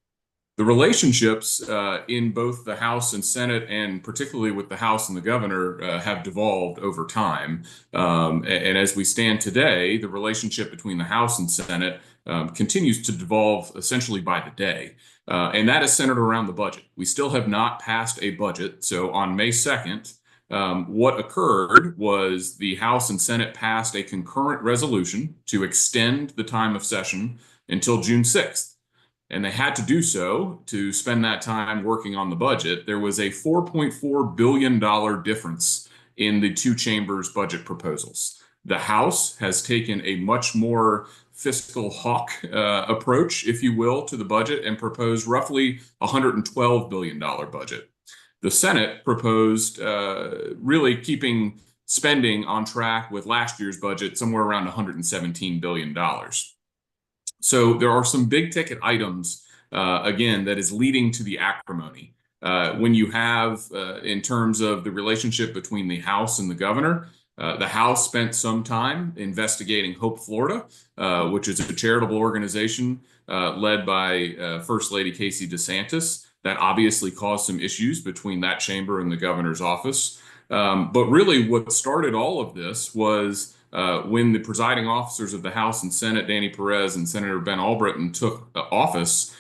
The relationships in both the House and Senate, and particularly with the House and the governor, have devolved over time. And as we stand today, the relationship between the House and Senate continues to devolve essentially by the day. And that is centered around the budget. We still have not passed a budget. So on May 2nd, what occurred was the House and Senate passed a concurrent resolution to extend the time of session until June 6th. And they had to do so to spend that time working on the budget. There was a $4.4 billion difference in the two chambers' budget proposals. The House has taken a much more fiscal hawk approach, if you will, to the budget and proposed roughly $112 billion budget. The Senate proposed really keeping spending on track with last year's budget, somewhere around $117 billion. So there are some big ticket items, again, that is leading to the acrimony. When you have, in terms of the relationship between the House and the governor, the House spent some time investigating Hope Florida, which is a charitable organization led by First Lady Casey DeSantis. That obviously caused some issues between that chamber and the governor's office. But really what started all of this was when the presiding officers of the House and Senate, Danny Perez and Senator Ben Albritton, took office,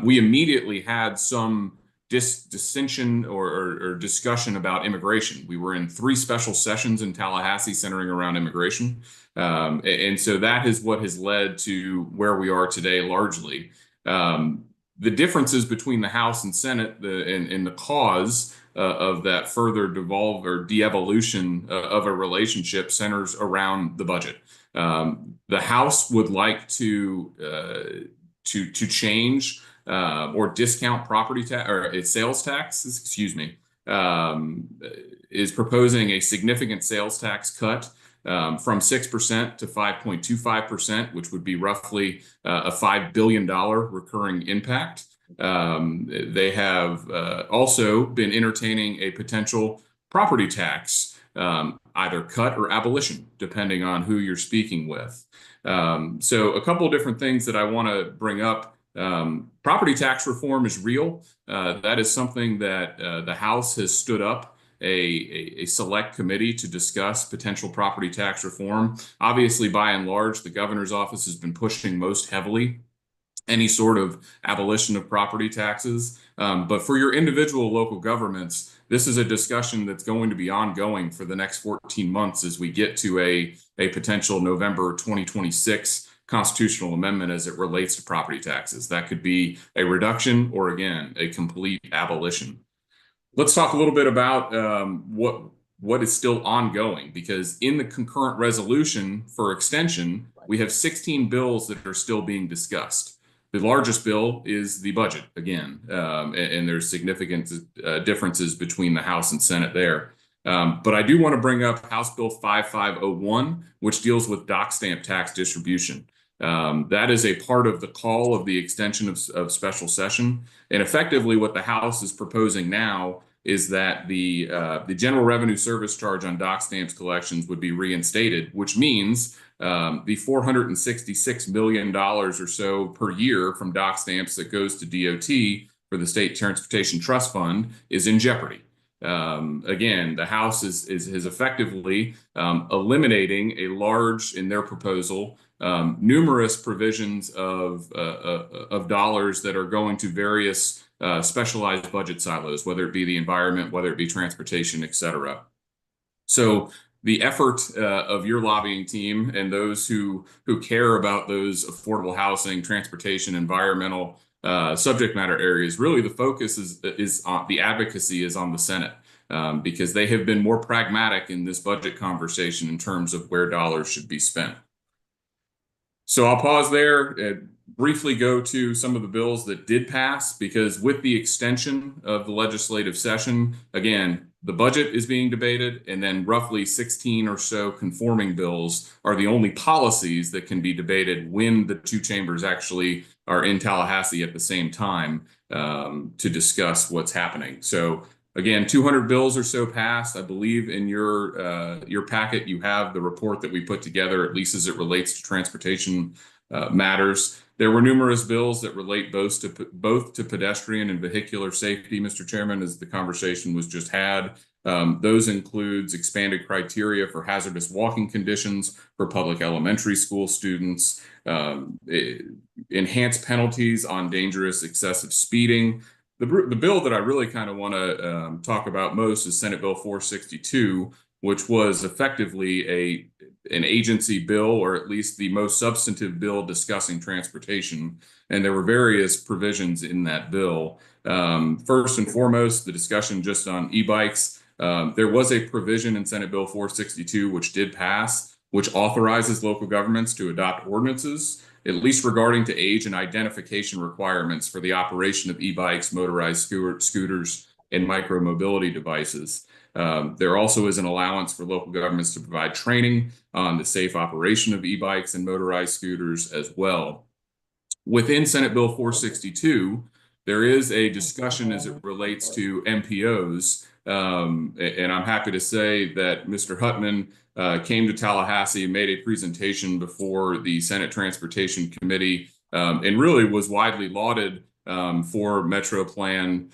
we immediately had some dissension or discussion about immigration. We were in 3 special sessions in Tallahassee centering around immigration. And so that is what has led to where we are today largely. The differences between the House and Senate and the cause of that further devolve or de-evolution of a relationship centers around the budget. The House would like to change or discount property tax or its sales taxes, excuse me, is proposing a significant sales tax cut from 6% to 5.25%, which would be roughly a $5 billion recurring impact. They have also been entertaining a potential property tax, either cut or abolition, depending on who you're speaking with. So a couple of different things that I want to bring up Property tax reform is real. That is something that the House has stood up a select committee to discuss potential property tax reform. Obviously, by and large, the governor's office has been pushing most heavily any sort of abolition of property taxes. But for your individual local governments, this is a discussion that's going to be ongoing for the next 14 months as we get to a potential November 2026 constitutional amendment as it relates to property taxes. That could be a reduction or, again, a complete abolition. Let's talk a little bit about what is still ongoing, because in the concurrent resolution for extension, we have 16 bills that are still being discussed. The largest bill is the budget, again, and there's significant differences between the House and Senate there. But I do want to bring up House Bill 5501, which deals with dock stamp tax distribution. That is a part of the call of the extension of special session. And effectively what the House is proposing now is that the general revenue service charge on dock stamps collections would be reinstated, which means the $466 million or so per year from dock stamps that goes to DOT for the State Transportation Trust Fund is in jeopardy. Again, the House is effectively eliminating a large, in their proposal, numerous provisions of dollars that are going to various specialized budget silos, whether it be the environment, whether it be transportation, et cetera. So the effort of your lobbying team and those who care about those affordable housing, transportation, environmental subject matter areas, really the focus is on the advocacy is on the Senate, because they have been more pragmatic in this budget conversation in terms of where dollars should be spent. So I'll pause there and briefly go to some of the bills that did pass, because with the extension of the legislative session, again, the budget is being debated, and then roughly 16 or so conforming bills are the only policies that can be debated when the two chambers actually are in Tallahassee at the same time to discuss what's happening. So again, 200 bills or so passed. I believe in your packet you have the report that we put together, at least as it relates to transportation matters. There were numerous bills that relate both to pedestrian and vehicular safety, Mr. Chairman, as the conversation was just had. Those includes expanded criteria for hazardous walking conditions for public elementary school students, enhanced penalties on dangerous excessive speeding. The bill that I really kind of want to talk about most is Senate Bill 462, which was effectively an agency bill, or at least the most substantive bill discussing transportation. And there were various provisions in that bill. First and foremost, the discussion just on e-bikes. There was a provision in Senate Bill 462, which did pass, which authorizes local governments to adopt ordinances, at least regarding to age and identification requirements for the operation of e-bikes, motorized scooters, and micro-mobility devices. There also is an allowance for local governments to provide training on the safe operation of e-bikes and motorized scooters as well. Within Senate Bill 462, there is a discussion as it relates to MPOs. And I'm happy to say that Mr. Huttman came to Tallahassee, made a presentation before the Senate Transportation Committee, and really was widely lauded for MetroPlan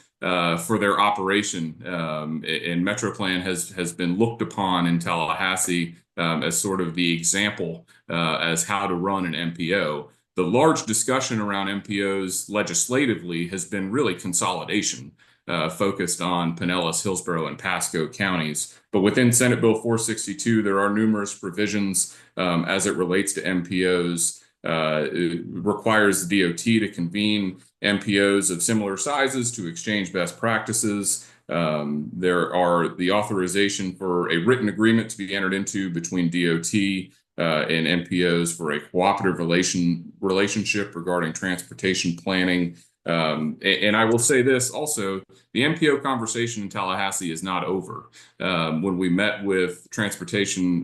for their operation. And MetroPlan has been looked upon in Tallahassee as sort of the example as how to run an MPO. The large discussion around MPOs legislatively has been really consolidation, focused on Pinellas, Hillsborough, and Pasco counties. But within Senate Bill 462, there are numerous provisions as it relates to MPOs. It requires the DOT to convene MPOs of similar sizes to exchange best practices. There are the authorization for a written agreement to be entered into between DOT and MPOs for a cooperative relationship regarding transportation planning. And I will say this also, the MPO conversation in Tallahassee is not over. When we met with Transportation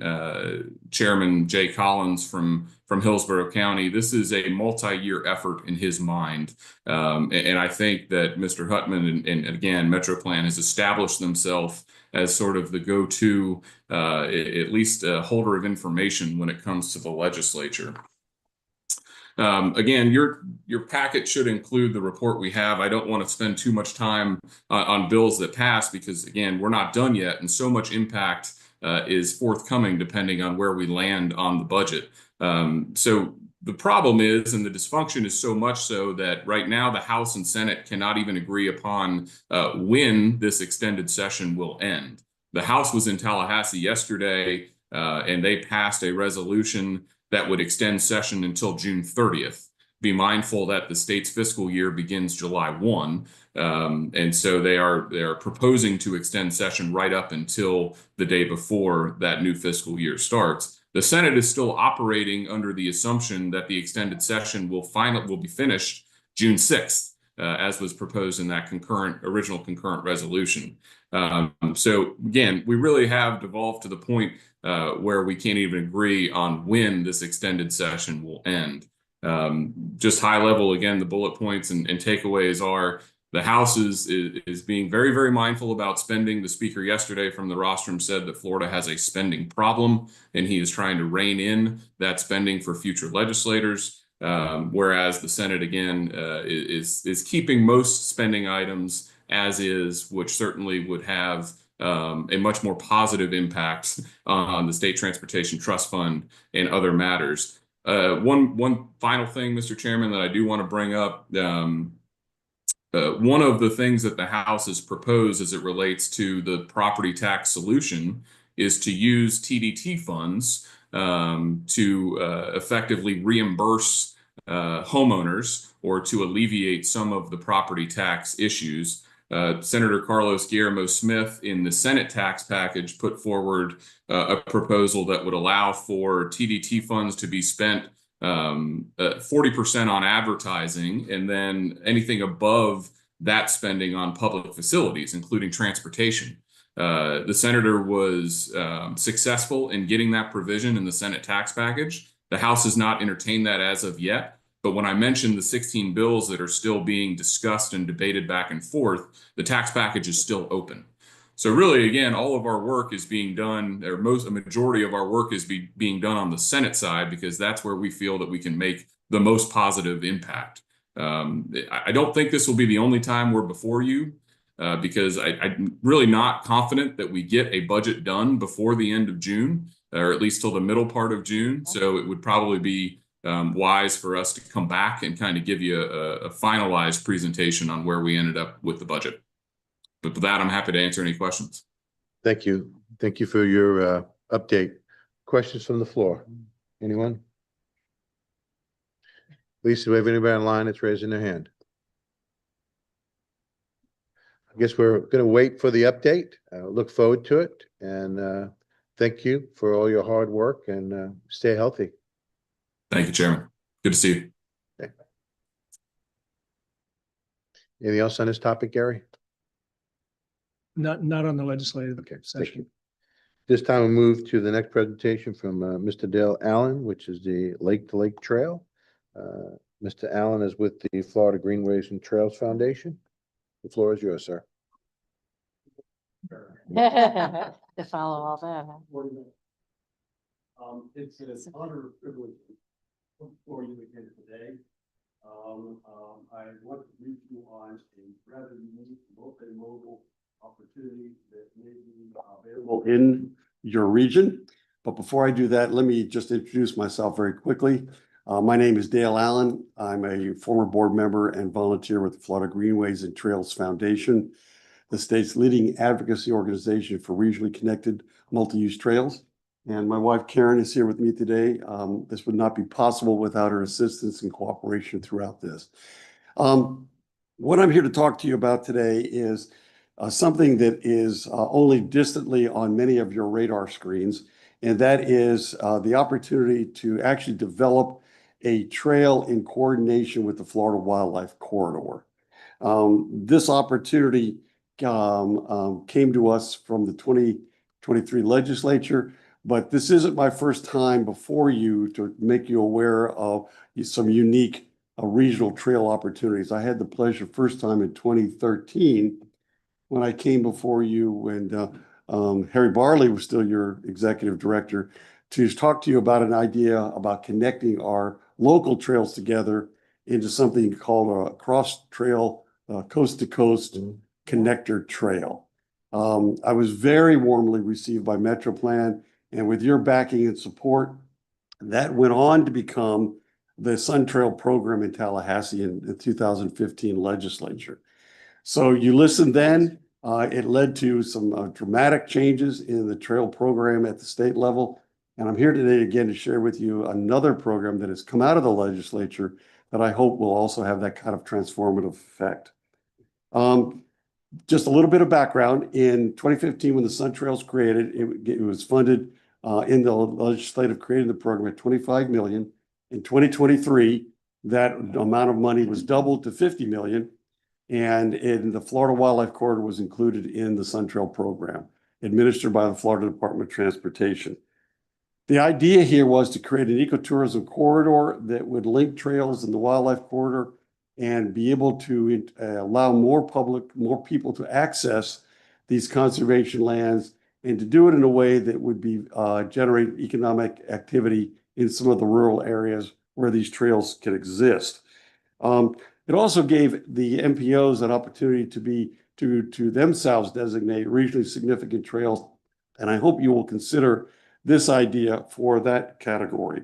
Chairman Jay Collins from Hillsborough County, this is a multi-year effort in his mind. And I think that Mr. Huttman and again, MetroPlan has established themselves as sort of the go-to, at least holder of information when it comes to the legislature. Again, your packet should include the report we have. I don't want to spend too much time on bills that pass because, again, we're not done yet, and so much impact is forthcoming depending on where we land on the budget. So the problem is, and the dysfunction is so much so that right now the House and Senate cannot even agree upon when this extended session will end. The House was in Tallahassee yesterday, and they passed a resolution that would extend session until June 30th. Be mindful that the state's fiscal year begins July 1. And so they are proposing to extend session right up until the day before that new fiscal year starts. The Senate is still operating under the assumption that the extended session will be finished June 6th, as was proposed in that original concurrent resolution. So again, we really have devolved to the point where we can't even agree on when this extended session will end. Just high level, again, the bullet points and takeaways are the House is being very, very mindful about spending. The speaker yesterday from the rostrum said that Florida has a spending problem, and he is trying to rein in that spending for future legislators. Whereas the Senate, again, is keeping most spending items as is, which certainly would have a much more positive impact on the State Transportation Trust Fund and other matters. One final thing, Mr. Chairman, that I do want to bring up. One of the things that the House has proposed as it relates to the property tax solution is to use TDT funds to effectively reimburse homeowners or to alleviate some of the property tax issues. Senator Carlos Guillermo Smith in the Senate tax package put forward a proposal that would allow for TDT funds to be spent 40% on advertising, and then anything above that spending on public facilities, including transportation. The senator was successful in getting that provision in the Senate tax package. The House has not entertained that as of yet. But when I mentioned the 16 bills that are still being discussed and debated back and forth, the tax package is still open. So really, again, all of our work is being done, or a majority of our work is being done on the Senate side, because that's where we feel that we can make the most positive impact. I don't think this will be the only time we're before you, because I'm really not confident that we get a budget done before the end of June, or at least till the middle part of June. So it would probably be wise for us to come back and kind of give you a finalized presentation on where we ended up with the budget. But with that, I'm happy to answer any questions. Thank you. Thank you for your update. Questions from the floor? Anyone? Lisa, do we have anybody online that's raising their hand? I guess we're going to wait for the update. Look forward to it. And thank you for all your hard work, and stay healthy. Thank you, Chairman. Good to see you. Okay. Anything else on this topic, Gary? Not on the legislative Thank session. you. This time we'll move to the next presentation from Mr. Dale Allen, which is the Lake to Lake Trail. Mr. Allen is with the Florida Greenways and Trails Foundation. The floor is yours, sir. To follow all that. It's an honor and privilege for you again today. I want to brief you on a rather unique multimodal opportunity that may be available in your region. But before I do that, let me just introduce myself very quickly. My name is Dale Allen. I'm a former board member and volunteer with the Florida Greenways and Trails Foundation, the state's leading advocacy organization for regionally connected multi-use trails. And my wife, Karen, is here with me today. This would not be possible without her assistance and cooperation throughout this. What I'm here to talk to you about today is something that is only distantly on many of your radar screens, and that is the opportunity to actually develop a trail in coordination with the Florida Wildlife Corridor. This opportunity came to us from the 2023 legislature, but this isn't my first time before you to make you aware of some unique regional trail opportunities. I had the pleasure first time in 2013 when I came before you when Harry Barley was still your executive director, to talk to you about an idea about connecting our local trails together into something called a cross trail, coast to coast connector trail. I was very warmly received by MetroPlan, and with your backing and support, that went on to become the Sun Trail program in Tallahassee in the 2015 legislature. So you listened then, it led to some dramatic changes in the trail program at the state level. And I'm here today again to share with you another program that has come out of the legislature that I hope will also have that kind of transformative effect. Just a little bit of background. In 2015, when the Sun Trails created, it was funded in the legislative creating the program at 25 million. In 2023, that amount of money was doubled to 50 million. And in the Florida Wildlife Corridor was included in the Sun Trail program, administered by the Florida Department of Transportation. The idea here was to create an ecotourism corridor that would link trails in the wildlife corridor and be able to allow more people to access these conservation lands, and to do it in a way that would be generate economic activity in some of the rural areas where these trails can exist. It also gave the MPOs an opportunity to themselves designate regionally significant trails, and I hope you will consider this idea for that category.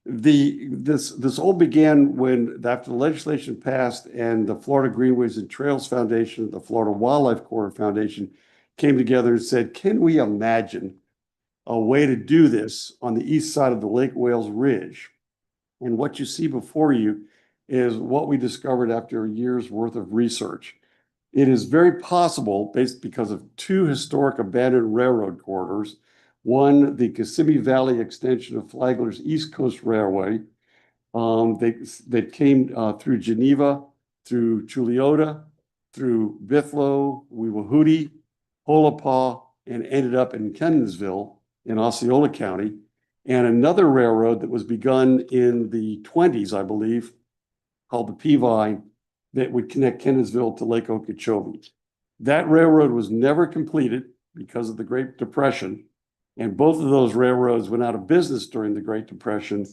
This all began when, after the legislation passed and the Florida Greenways and Trails Foundation, the Florida Wildlife Corridor Foundation came together and said, can we imagine a way to do this on the east side of the Lake Wales Ridge? And what you see before you is what we discovered after a year's worth of research. It is very possible, because of two historic abandoned railroad corridors. One, the Kissimmee Valley extension of Flagler's East Coast Railway. They came through Geneva, through Chuliota, through Bithlo, Weewahootie, Holopaw, and ended up in Kenansville in Osceola County. And another railroad that was begun in the 20s, I believe, called the Peavine, that would connect Kenansville to Lake Okeechobee. That railroad was never completed because of the Great Depression, and both of those railroads went out of business during the Great Depression,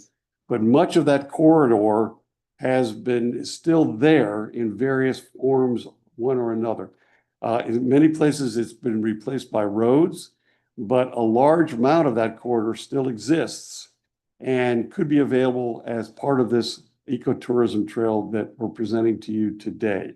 but much of that corridor has been still there in various forms, one or another. In many places, it's been replaced by roads, but a large amount of that corridor still exists and could be available as part of this ecotourism trail that we're presenting to you today.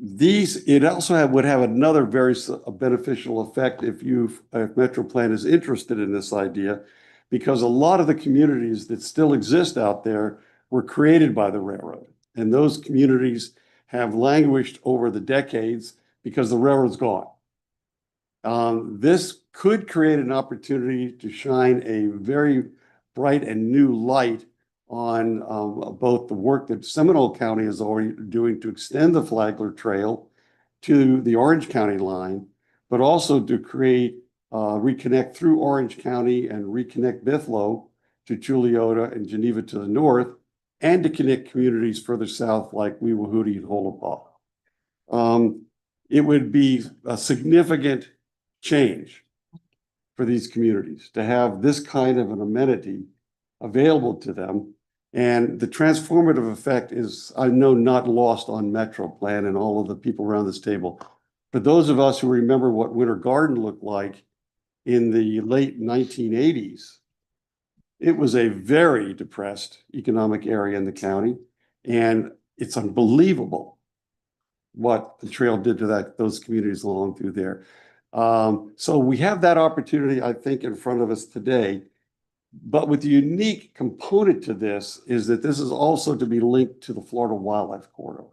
It also would have another very beneficial effect if MetroPlan is interested in this idea, because a lot of the communities that still exist out there were created by the railroad. And those communities have languished over the decades because the railroad's gone. This could create an opportunity to shine a very bright and new light on both the work that Seminole County is already doing to extend the Flagler Trail to the Orange County line, but also to create, reconnect through Orange County and reconnect Bithlo to Chuliota and Geneva to the north, and to connect communities further south like Weewahootie and Holopaw. It would be a significant change for these communities to have this kind of an amenity available to them. And the transformative effect is, I know, not lost on MetroPlan and all of the people around this table. For those of us who remember what Winter Garden looked like in the late 1980s, it was a very depressed economic area in the county. And it's unbelievable what the trail did to those communities along through there. So we have that opportunity, I think, in front of us today. But with the unique component to this is that this is also to be linked to the Florida Wildlife Corridor.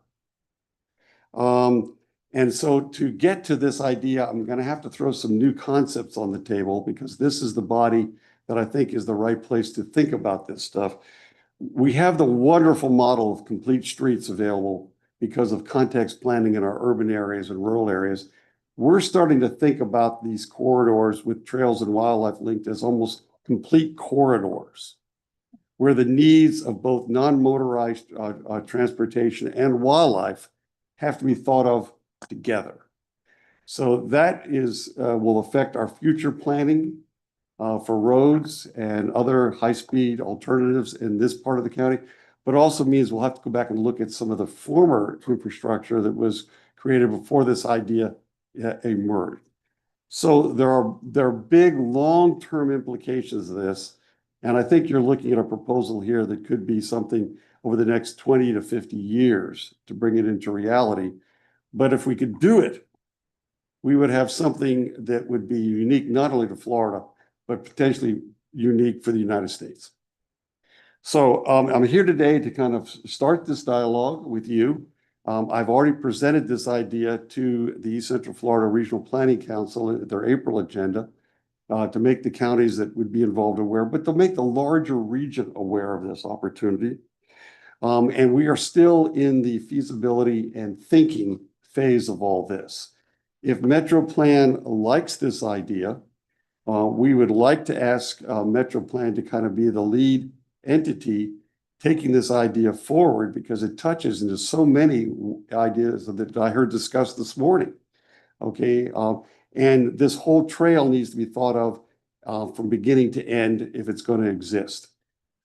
And so to get to this idea, I'm going to have to throw some new concepts on the table, because this is the body that I think is the right place to think about this stuff. We have the wonderful model of complete streets available because of context planning in our urban areas and rural areas. We're starting to think about these corridors with trails and wildlife linked as almost complete corridors, where the needs of both non-motorized transportation and wildlife have to be thought of together. So that will affect our future planning for roads and other high-speed alternatives in this part of the county, but also means we'll have to go back and look at some of the former infrastructure that was created before this idea emerged. So there are big long-term implications of this. And I think you're looking at a proposal here that could be something over the next 20 to 50 years to bring it into reality. But if we could do it, we would have something that would be unique not only to Florida, but potentially unique for the United States. So I'm here today to kind of start this dialogue with you. I've already presented this idea to the East Central Florida Regional Planning Council at their April agenda to make the counties that would be involved aware, but to make the larger region aware of this opportunity. And we are still in the feasibility and thinking phase of all this. If MetroPlan likes this idea, we would like to ask MetroPlan to kind of be the lead entity taking this idea forward because it touches into so many ideas that I heard discussed this morning. Okay, and this whole trail needs to be thought of from beginning to end if it's going to exist.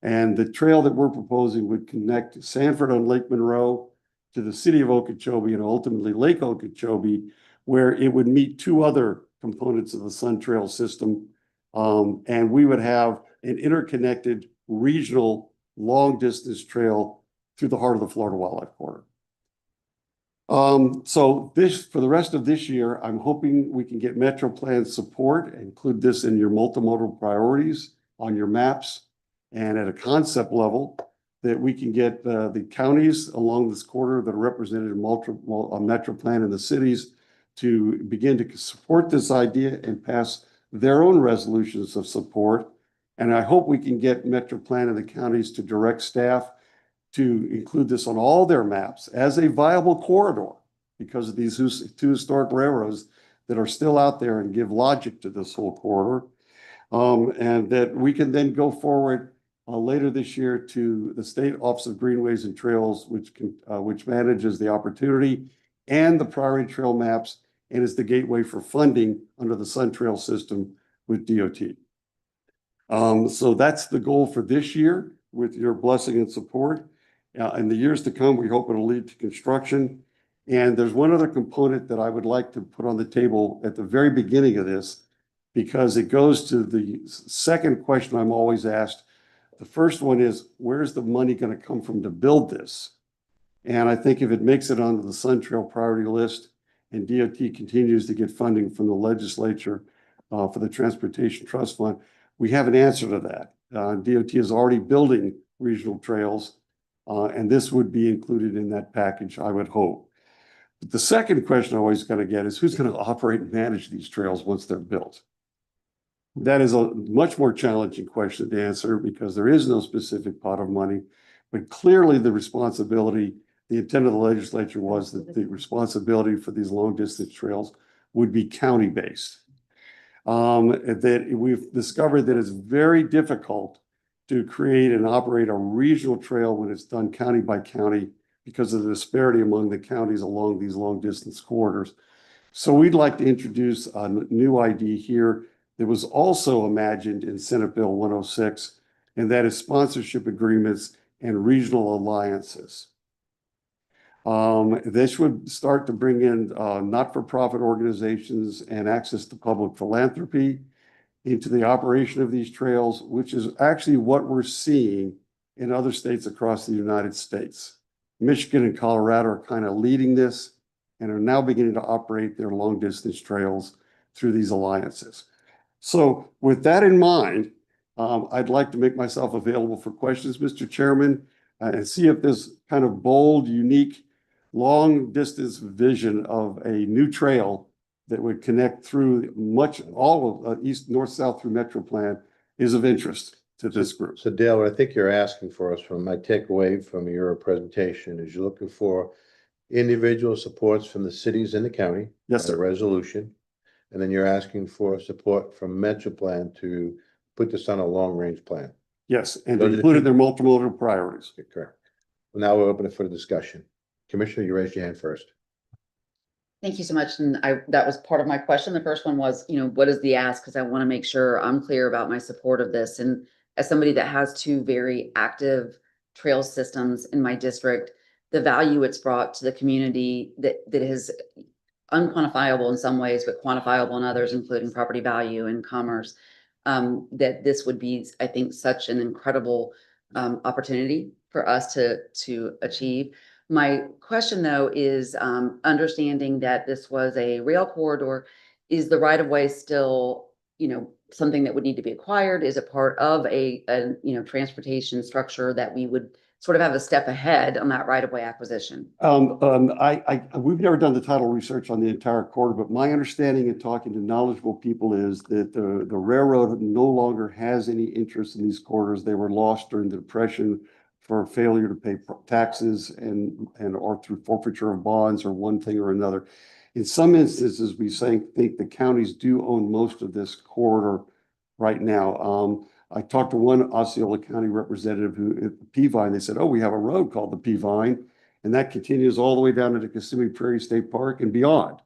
And the trail that we're proposing would connect Sanford on Lake Monroe to the city of Okeechobee and ultimately Lake Okeechobee, where it would meet two other components of the Sun Trail system. And we would have an interconnected regional long distance trail through the heart of the Florida Wildlife Corridor. So for the rest of this year, I'm hoping we can get MetroPlan support, include this in your multimodal priorities on your maps, and at a concept level that we can get the counties along this corridor that are represented in MetroPlan and the cities to begin to support this idea and pass their own resolutions of support. And I hope we can get MetroPlan and the counties to direct staff to include this on all their maps as a viable corridor because of these two historic railroads that are still out there and give logic to this whole corridor. And that we can then go forward later this year to the State Office of Greenways and Trails, which manages the opportunity and the priority trail maps and is the gateway for funding under the Sun Trail system with DOT. So that's the goal for this year with your blessing and support. In the years to come, we hope it'll lead to construction. And there's one other component that I would like to put on the table at the very beginning of this, because it goes to the second question I'm always asked. The first one is, where's the money going to come from to build this? And I think if it makes it onto the Sun Trail priority list and DOT continues to get funding from the legislature for the Transportation Trust Fund, we have an answer to that. DOT is already building regional trails, and this would be included in that package, I would hope. But the second question I always going to get is who's going to operate and manage these trails once they're built? That is a much more challenging question to answer because there is no specific pot of money, but clearly the responsibility, the intent of the legislature was that the responsibility for these long distance trails would be county-based. That we've discovered that it's very difficult to create and operate a regional trail when it's done county by county because of the disparity among the counties along these long distance corridors. So we'd like to introduce a new idea here that was also imagined in Senate Bill 106, and that is sponsorship agreements and regional alliances. This would start to bring in not-for-profit organizations and access to public philanthropy into the operation of these trails, which is actually what we're seeing in other states across the United States. Michigan and Colorado are kind of leading this and are now beginning to operate their long-distance trails through these alliances. So with that in mind, I'd like to make myself available for questions, Mr. Chairman, and see if this kind of bold, unique, long-distance vision of a new trail that would connect through all of east, north, south through MetroPlan is of interest to this group. So Dale, what I think you're asking for us from my takeaway from your presentation is you're looking for individual supports from the cities and the county. Yes, sir. Resolution. And then you're asking for support from MetroPlan to put this on a long-range plan. Yes, and included their multimodal priorities. Correct. Well, now we're open for the discussion. Commissioner, you raised your hand first. Thank you so much. And that was part of my question. The first one was, what is the ask? Because I want to make sure I'm clear about my support of this. And as somebody that has two very active trail systems in my district, the value it's brought to the community that is unquantifiable in some ways, but quantifiable in others, including property value and commerce, that this would be, I think, such an incredible opportunity for us to achieve. My question, though, is understanding that this was a rail corridor, is the right of way still, something that would need to be acquired? Is it part of a transportation structure that we would sort of have a step ahead on that right of way acquisition? We've never done the title research on the entire corridor, but my understanding in talking to knowledgeable people is that the railroad no longer has any interest in these corridors. They were lost during the Depression for failure to pay taxes and or through forfeiture of bonds or one thing or another. In some instances, we think the counties do own most of this corridor right now. I talked to one Osceola County representative who at the Peavine, they said, oh, we have a road called the Peavine, and that continues all the way down to the Kissimmee Prairie State Park and beyond.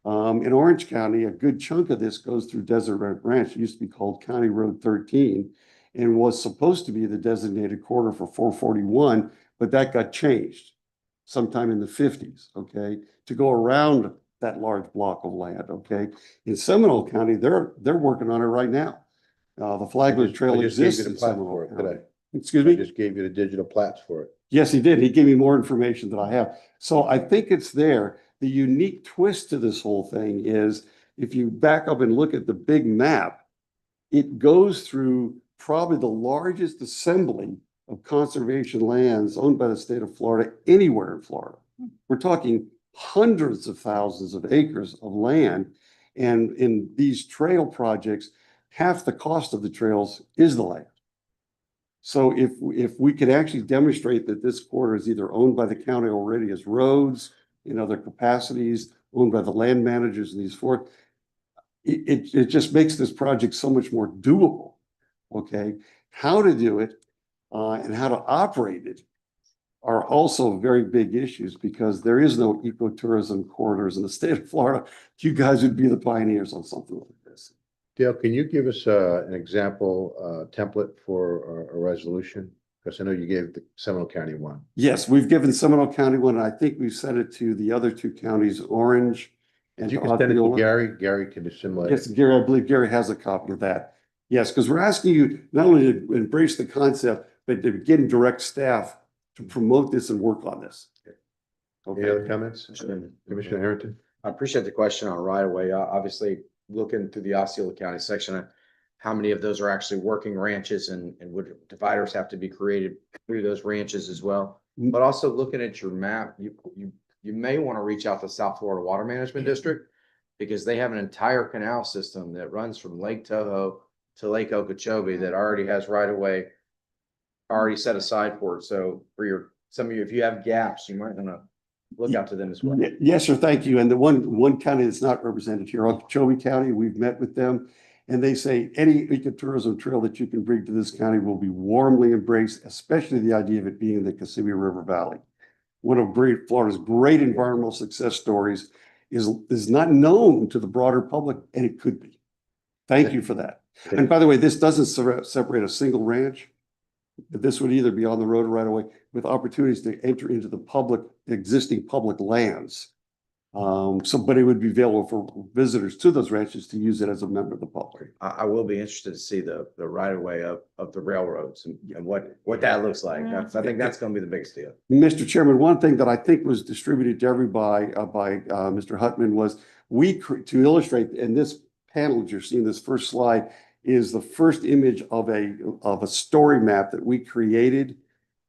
In Orange County, a good chunk of this goes through Desert Ranch. It used to be called County Road 13 and was supposed to be the designated corridor for 441, but that got changed sometime in the 50s, okay, to go around that large block of land, okay? In Seminole County, they're working on it right now. The Flagler Trail exists in Seminole County. Today. Excuse I me? just gave you the digital plats for it. Yes, he did. He gave me more information than I have. So I think it's there. The unique twist to this whole thing is if you back up and look at the big map, it goes through probably the largest assembly of conservation lands owned by the state of Florida anywhere in Florida. We're talking hundreds of thousands of acres of land. And in these trail projects, half the cost of the trails is the land. So if we could actually demonstrate that this corridor is either owned by the county already as roads in other capacities, owned by the land managers in these four, it just makes this project so much more doable. Okay, how to do it and how to operate it are also very big issues because there is no ecotourism corridors in the state of Florida. You guys would be the pioneers on something like this. Dale, can you give us an example template for a resolution? Because I know you gave the Seminole County one. Yes, we've given Seminole County one, and I think we've sent it to the other two counties, Orange and You can send it to Osceola. Gary. Gary can assimilate. Yes, Gary, I believe Gary has a copy of that. Yes, because we're asking you not only to embrace the concept, but to get direct staff to promote this and work on this. Any other comments? Commissioner Harrington? I appreciate the question on right of way. Obviously, looking through the Osceola County section, how many of those are actually working ranches and would dividers have to be created through those ranches as well? But also looking at your map, you may want to reach out to South Florida Water Management District because they have an entire canal system that runs from Lake Toho to Lake Okeechobee that already has right of way already set aside for it. So for some of you, if you have gaps, you might want to look out to them as well. Yes, sir. Thank you. And the one county that's not represented here, Okeechobee County, we've met with them. And they say any ecotourism trail that you can bring to this county will be warmly embraced, especially the idea of it being in the Kissimmee River Valley. One of Florida's great environmental success stories is not known to the broader public, and it could be. Thank you for that. And by the way, this doesn't separate a single ranch. This would either be on the road or right away with opportunities to enter into the existing public lands. But it would be available for visitors to those ranches to use it as a member of the public. I will be interested to see the right of way of the railroads and what that looks like. I think that's going to be the biggest deal. Mr. Chairman, one thing that I think was distributed to everybody by Mr. Hutman was to illustrate, and this panel that you're seeing, this first slide is the first image of a story map that we created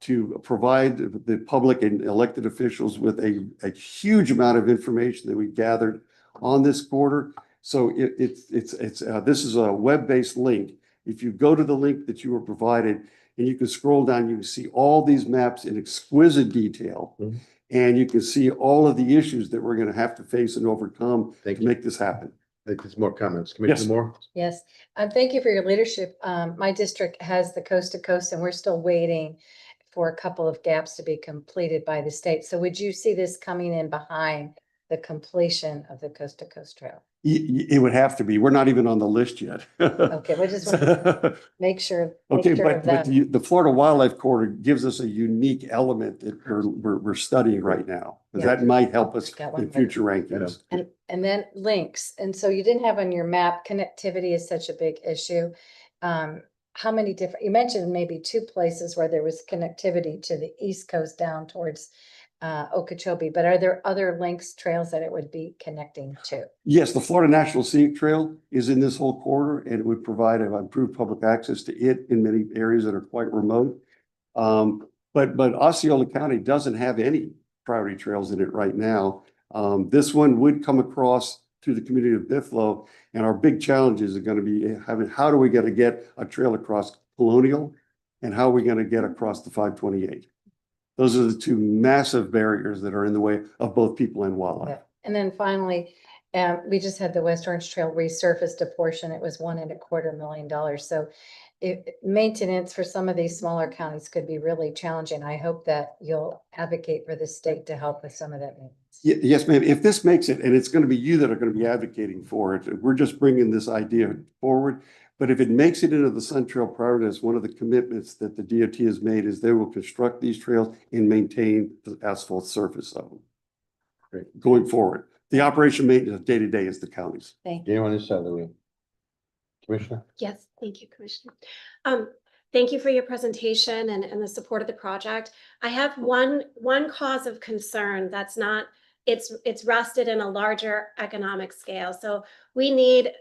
to provide the public and elected officials with a huge amount of information that we gathered on this corridor. So this is a web-based link. If you go to the link that you were provided and you can scroll down, you can see all these maps in exquisite detail. Mm-hmm. And you can see all of the issues that we're going to have to face and overcome to make this happen. I think there's more comments. Commissioner Moore? Yes, thank you for your leadership. My district has the coast to coast and we're still waiting for a couple of gaps to be completed by the state. So would you see this coming in behind the completion of the Coast to Coast Trail? It would have to be. We're not even on the list yet. Okay, we'll just want to make sure. Okay, sure but, of but that. the Florida Wildlife Corridor gives us a unique element that we're studying right now. Yeah. That might help us Got one in more. future rankings. And then links. And so you didn't have on your map, connectivity is such a big issue. How many different, you mentioned maybe 2 places where there was connectivity to the East Coast down towards Okeechobee, but are there other links, trails that it would be connecting to? Yes, the Florida National Scenic Trail is in this whole corridor, and it would provide improved public access to it in many areas that are quite remote. But Osceola County doesn't have any priority trails in it right now. This one would come across through the community of Bithlo, and our big challenges are going to be how do we going to get a trail across Colonial, and how are we going to get across the 528? Those are the 2 massive barriers that are in the way of both people and wildlife. Yeah. And then finally, we just had the West Orange Trail resurfaced a portion. It was $1.25 million. So maintenance for some of these smaller counties could be really challenging. I hope that you'll advocate for the state to help with some of that maintenance. Yes, ma'am. If this makes it, and it's going to be you that are going to be advocating for it, we're just bringing this idea forward. But if it makes it into the Sun Trail priority, that's one of the commitments that the DOT has made is they will construct these trails and maintain the asphalt surface of them. Great. Going forward. The operation maintenance day to day is the counties. Thank you. Anyone on this side of the room? Commissioner? Yes, thank you, Commissioner. Thank you for your presentation and the support of the project. I have one cause of concern that's not, it's rested in a larger economic scale. So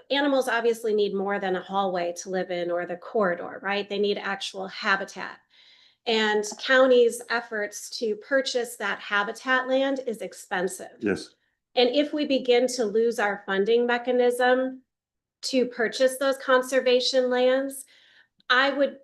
animals obviously need more than a hallway to live in or the corridor, right? They need actual habitat. And counties' efforts to purchase that habitat land is expensive. Yes. And if we begin to lose our funding mechanism to purchase those conservation lands, I would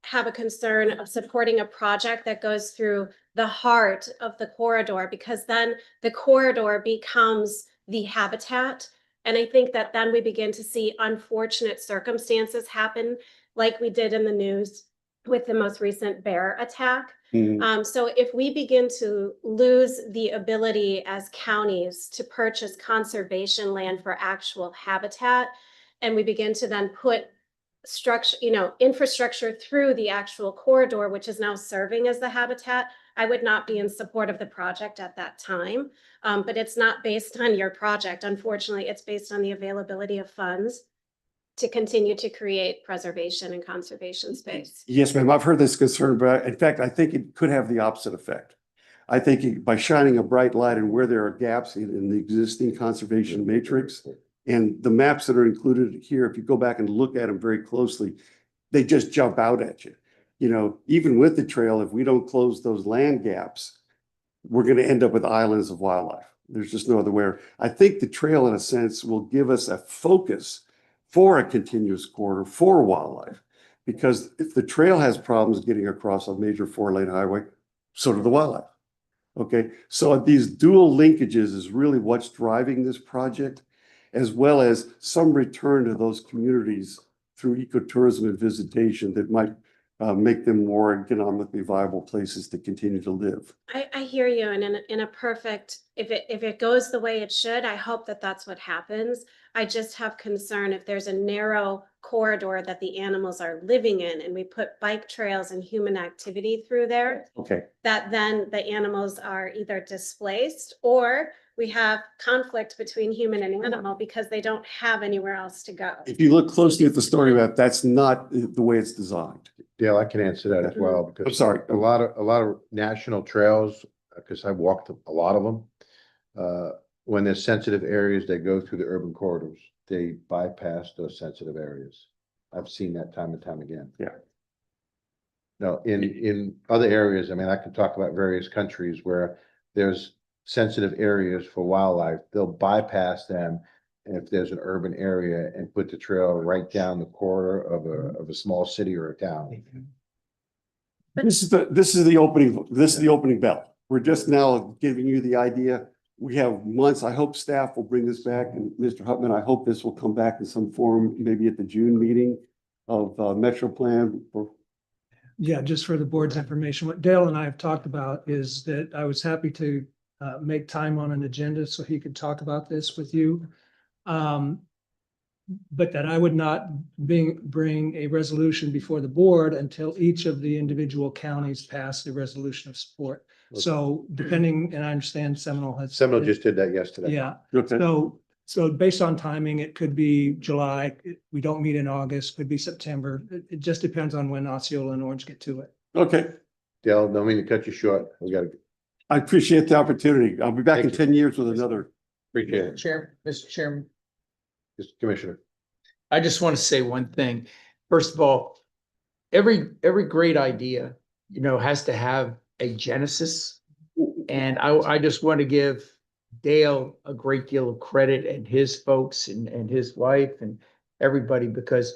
have a concern of supporting a project that goes through the heart of the corridor, because then the corridor becomes the habitat. And I think that then we begin to see unfortunate circumstances happen, like we did in the news with the most recent bear attack. So if we begin to lose the ability as counties to purchase conservation land for actual habitat, and we begin to then put structure, infrastructure through the actual corridor, which is now serving as the habitat, I would not be in support of the project at that time. But it's not based on your project. Unfortunately, it's based on the availability of funds to continue to create preservation and conservation space. Yes, ma'am. I've heard this concern, but in fact, I think it could have the opposite effect. I think by shining a bright light and where there are gaps in the existing conservation matrix, and the maps that are included here, if you go back and look at them very closely, they just jump out at you. Even with the trail, if we don't close those land gaps, we're going to end up with islands of wildlife. There's just no other way. I think the trail, in a sense, will give us a focus for a continuous corridor for wildlife. Because if the trail has problems getting across a major 4-lane highway, so do the wildlife. Okay, so these dual linkages is really what's driving this project, as well as some return to those communities through ecotourism and visitation that might make them more economically viable places to continue to live. I hear you, and in a perfect, if it goes the way it should, I hope that that's what happens. I just have concern if there's a narrow corridor that the animals are living in, and we put bike trails and human activity through there. Okay. That then the animals are either displaced, or we have conflict between human and animal because they don't have anywhere else to go. If you look closely at the story map, that's not the way it's designed. Dale, I can answer that as well, because I'm sorry. a lot of national trails, because I've walked a lot of them. When there's sensitive areas, they go through the urban corridors. They bypass those sensitive areas. I've seen that time and time again. Yeah. Now, in other areas, I mean, I can talk about various countries where there's sensitive areas for wildlife. They'll bypass them if there's an urban area and put the trail right down the corridor of a small city or a town. This is the opening bell. We're just now giving you the idea. We have months. I hope staff will bring this back, and Mr. Hutman, I hope this will come back in some form, maybe at the June meeting of MetroPlan. Yeah, just for the board's information, what Dale and I have talked about is that I was happy to make time on an agenda so he could talk about this with you. But that I would not bring a resolution before the board until each of the individual counties pass the resolution of support. So depending, and I understand Seminole just did that yesterday. Yeah, Okay. so based on timing, it could be July. We don't meet in August, could be September. It just depends on when Osceola and Orange get to it. Okay. Dale, don't mean to cut you short. We got to I appreciate the opportunity. I'll be back in Thank you. 10 years with another. appreciate it. Mr. Chairman, Mr. Commissioner. I just want to say one thing. First of all, every great idea, has to have a genesis. And I just want to give Dale a great deal of credit and his folks and his wife and everybody, because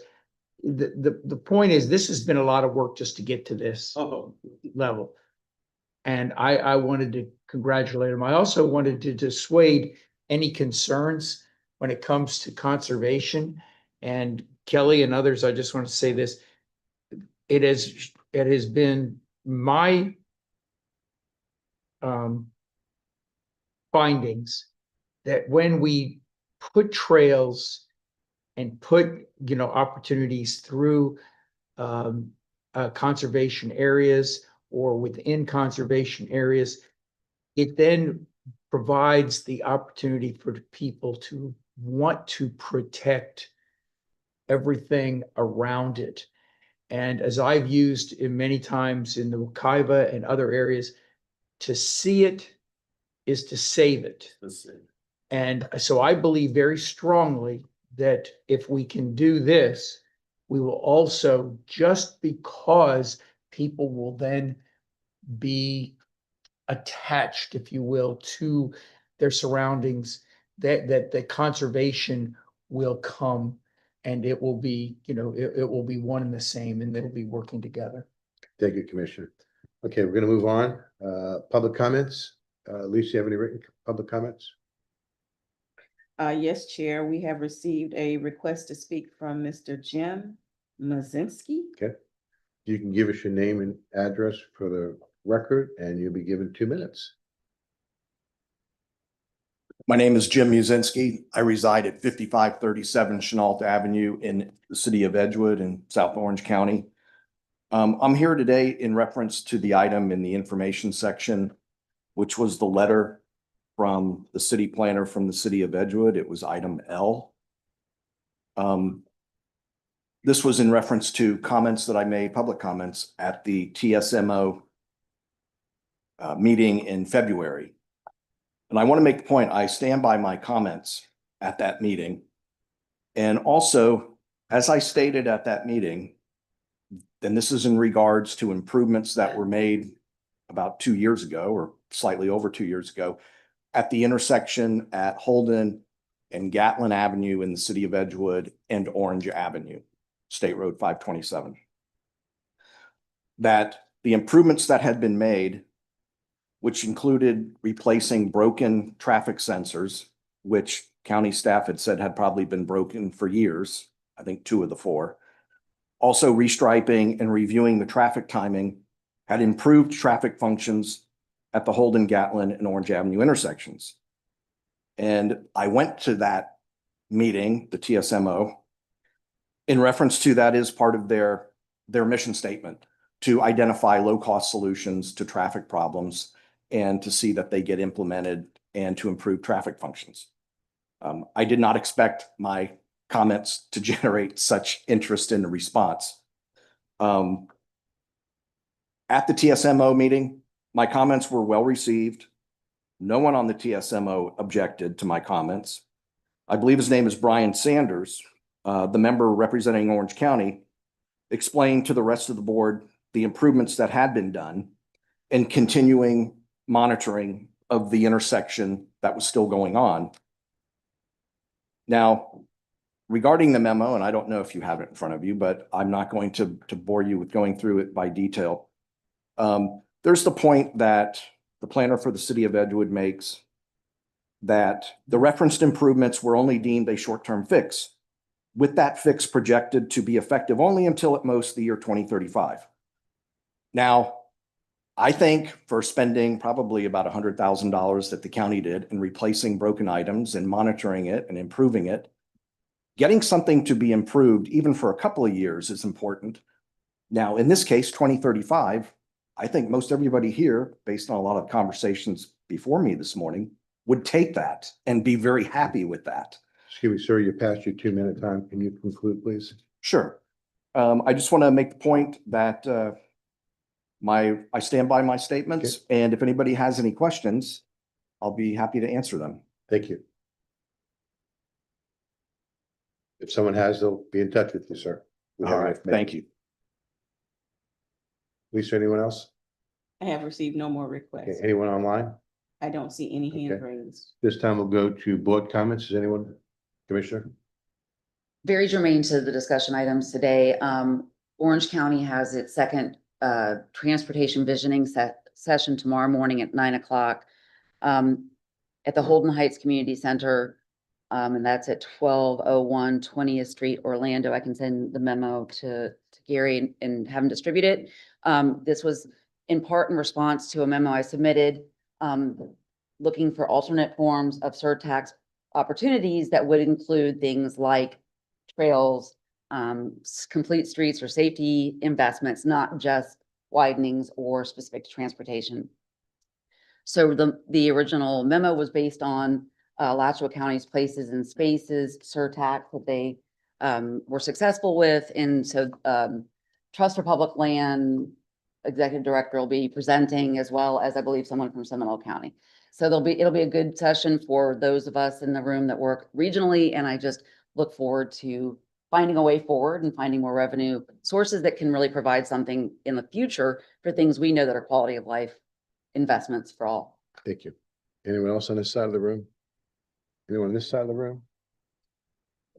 the point is, this has been a lot of work just to get to this level. And I wanted to congratulate him. I also wanted to dissuade any concerns when it comes to conservation. And Kelly and others, I just want to say this. It has been my findings that when we put trails and put, opportunities through conservation areas or within conservation areas, it then provides the opportunity for people to want to protect everything around it. And as I've used in many times in the Wekiva and other areas, to see it is to save it. And so I believe very strongly that if we can do this, we will also, just because people will then be attached, if you will, to their surroundings, that the conservation will come, and it will be, it will be one and the same, and they'll be working together. Thank you, Commissioner. Okay, we're gonna move on. Public comments. Lisa, you have any written public comments? Yes, Chair, we have received a request to speak from Mr. Jim Mazinski. Okay. You can give us your name and address for the record, and you'll be given 2 minutes. My name is Jim Muzinski. I reside at 5537 Chenault Avenue in the city of Edgewood in South Orange County. I'm here today in reference to the item in the information section, which was the letter from the city planner from the city of Edgewood. It was item L. This was in reference to comments that I made, public comments at the TSMO meeting in February. And I want to make the point, I stand by my comments at that meeting. And also, as I stated at that meeting, and this is in regards to improvements that were made about 2 years ago, or slightly over 2 years ago, at the intersection at Holden and Gatlin Avenue in the city of Edgewood and Orange Avenue, State Road 527. That the improvements that had been made, which included replacing broken traffic sensors, which county staff had said had probably been broken for years, I think 2 of the 4. Also restriping and reviewing the traffic timing, had improved traffic functions at the Holden, Gatlin, and Orange Avenue intersections. And I went to that meeting, the TSMO, in reference to that is part of their mission statement, to identify low-cost solutions to traffic problems and to see that they get implemented and to improve traffic functions. I did not expect my comments to generate such interest in the response. At the TSMO meeting, my comments were well received. No one on the TSMO objected to my comments. I believe his name is Brian Sanders, the member representing Orange County, explained to the rest of the board the improvements that had been done and continuing monitoring of the intersection that was still going on. Now, regarding the memo, and I don't know if you have it in front of you, but I'm not going to bore you with going through it by detail. There's the point that the planner for the city of Edgewood makes that the referenced improvements were only deemed a short-term fix, with that fix projected to be effective only until at most the year 2035. Now, I think for spending probably about $100,000 that the county did in replacing broken items and monitoring it and improving it, getting something to be improved even for a couple of years is important. Now, in this case, 2035, I think most everybody here, based on a lot of conversations before me this morning, would take that and be very happy with that. Excuse me, sir, you passed your 2-minute time. Can you conclude, please? Sure. I just want to make the point that I stand by my statements, and if anybody has any questions, I'll be happy to answer them. Thank you. If someone has, they'll be in touch with you, sir. We have All your right, information. thank you. Lisa, anyone else? I have received no more Okay, requests. anyone online? I don't see any Okay. hands raised. This time we'll go to board comments. Is anyone, Commissioner? Very germane to the discussion items today. Orange County has its second transportation visioning session tomorrow morning at 9 o'clock at the Holden Heights Community Center. And that's at 1201 20th Street, Orlando. I can send the memo to Gary and have him distribute it. This was in part in response to a memo I submitted looking for alternate forms of surtax opportunities that would include things like trails, complete streets or safety investments, not just widenings or specific to transportation. So the original memo was based on Alachua County's Places and Spaces surtax that they were successful with. And so Trust for Public Land Executive Director will be presenting, as well as I believe someone from Seminole County. So it'll be a good session for those of us in the room that work regionally, and I just look forward to finding a way forward and finding more revenue sources that can really provide something in the future for things we know that are quality of life investments for all. Thank you. Anyone else on this side of the room? Anyone on this side of the room?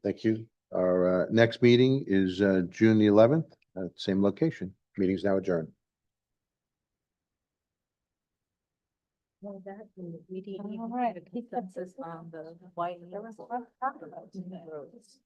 Thank you. Our next meeting is June the 11th at the same location. Meeting is now adjourned. Well, that, we didn't All even right. have a consensus on the white. There was a lot of talk about roads.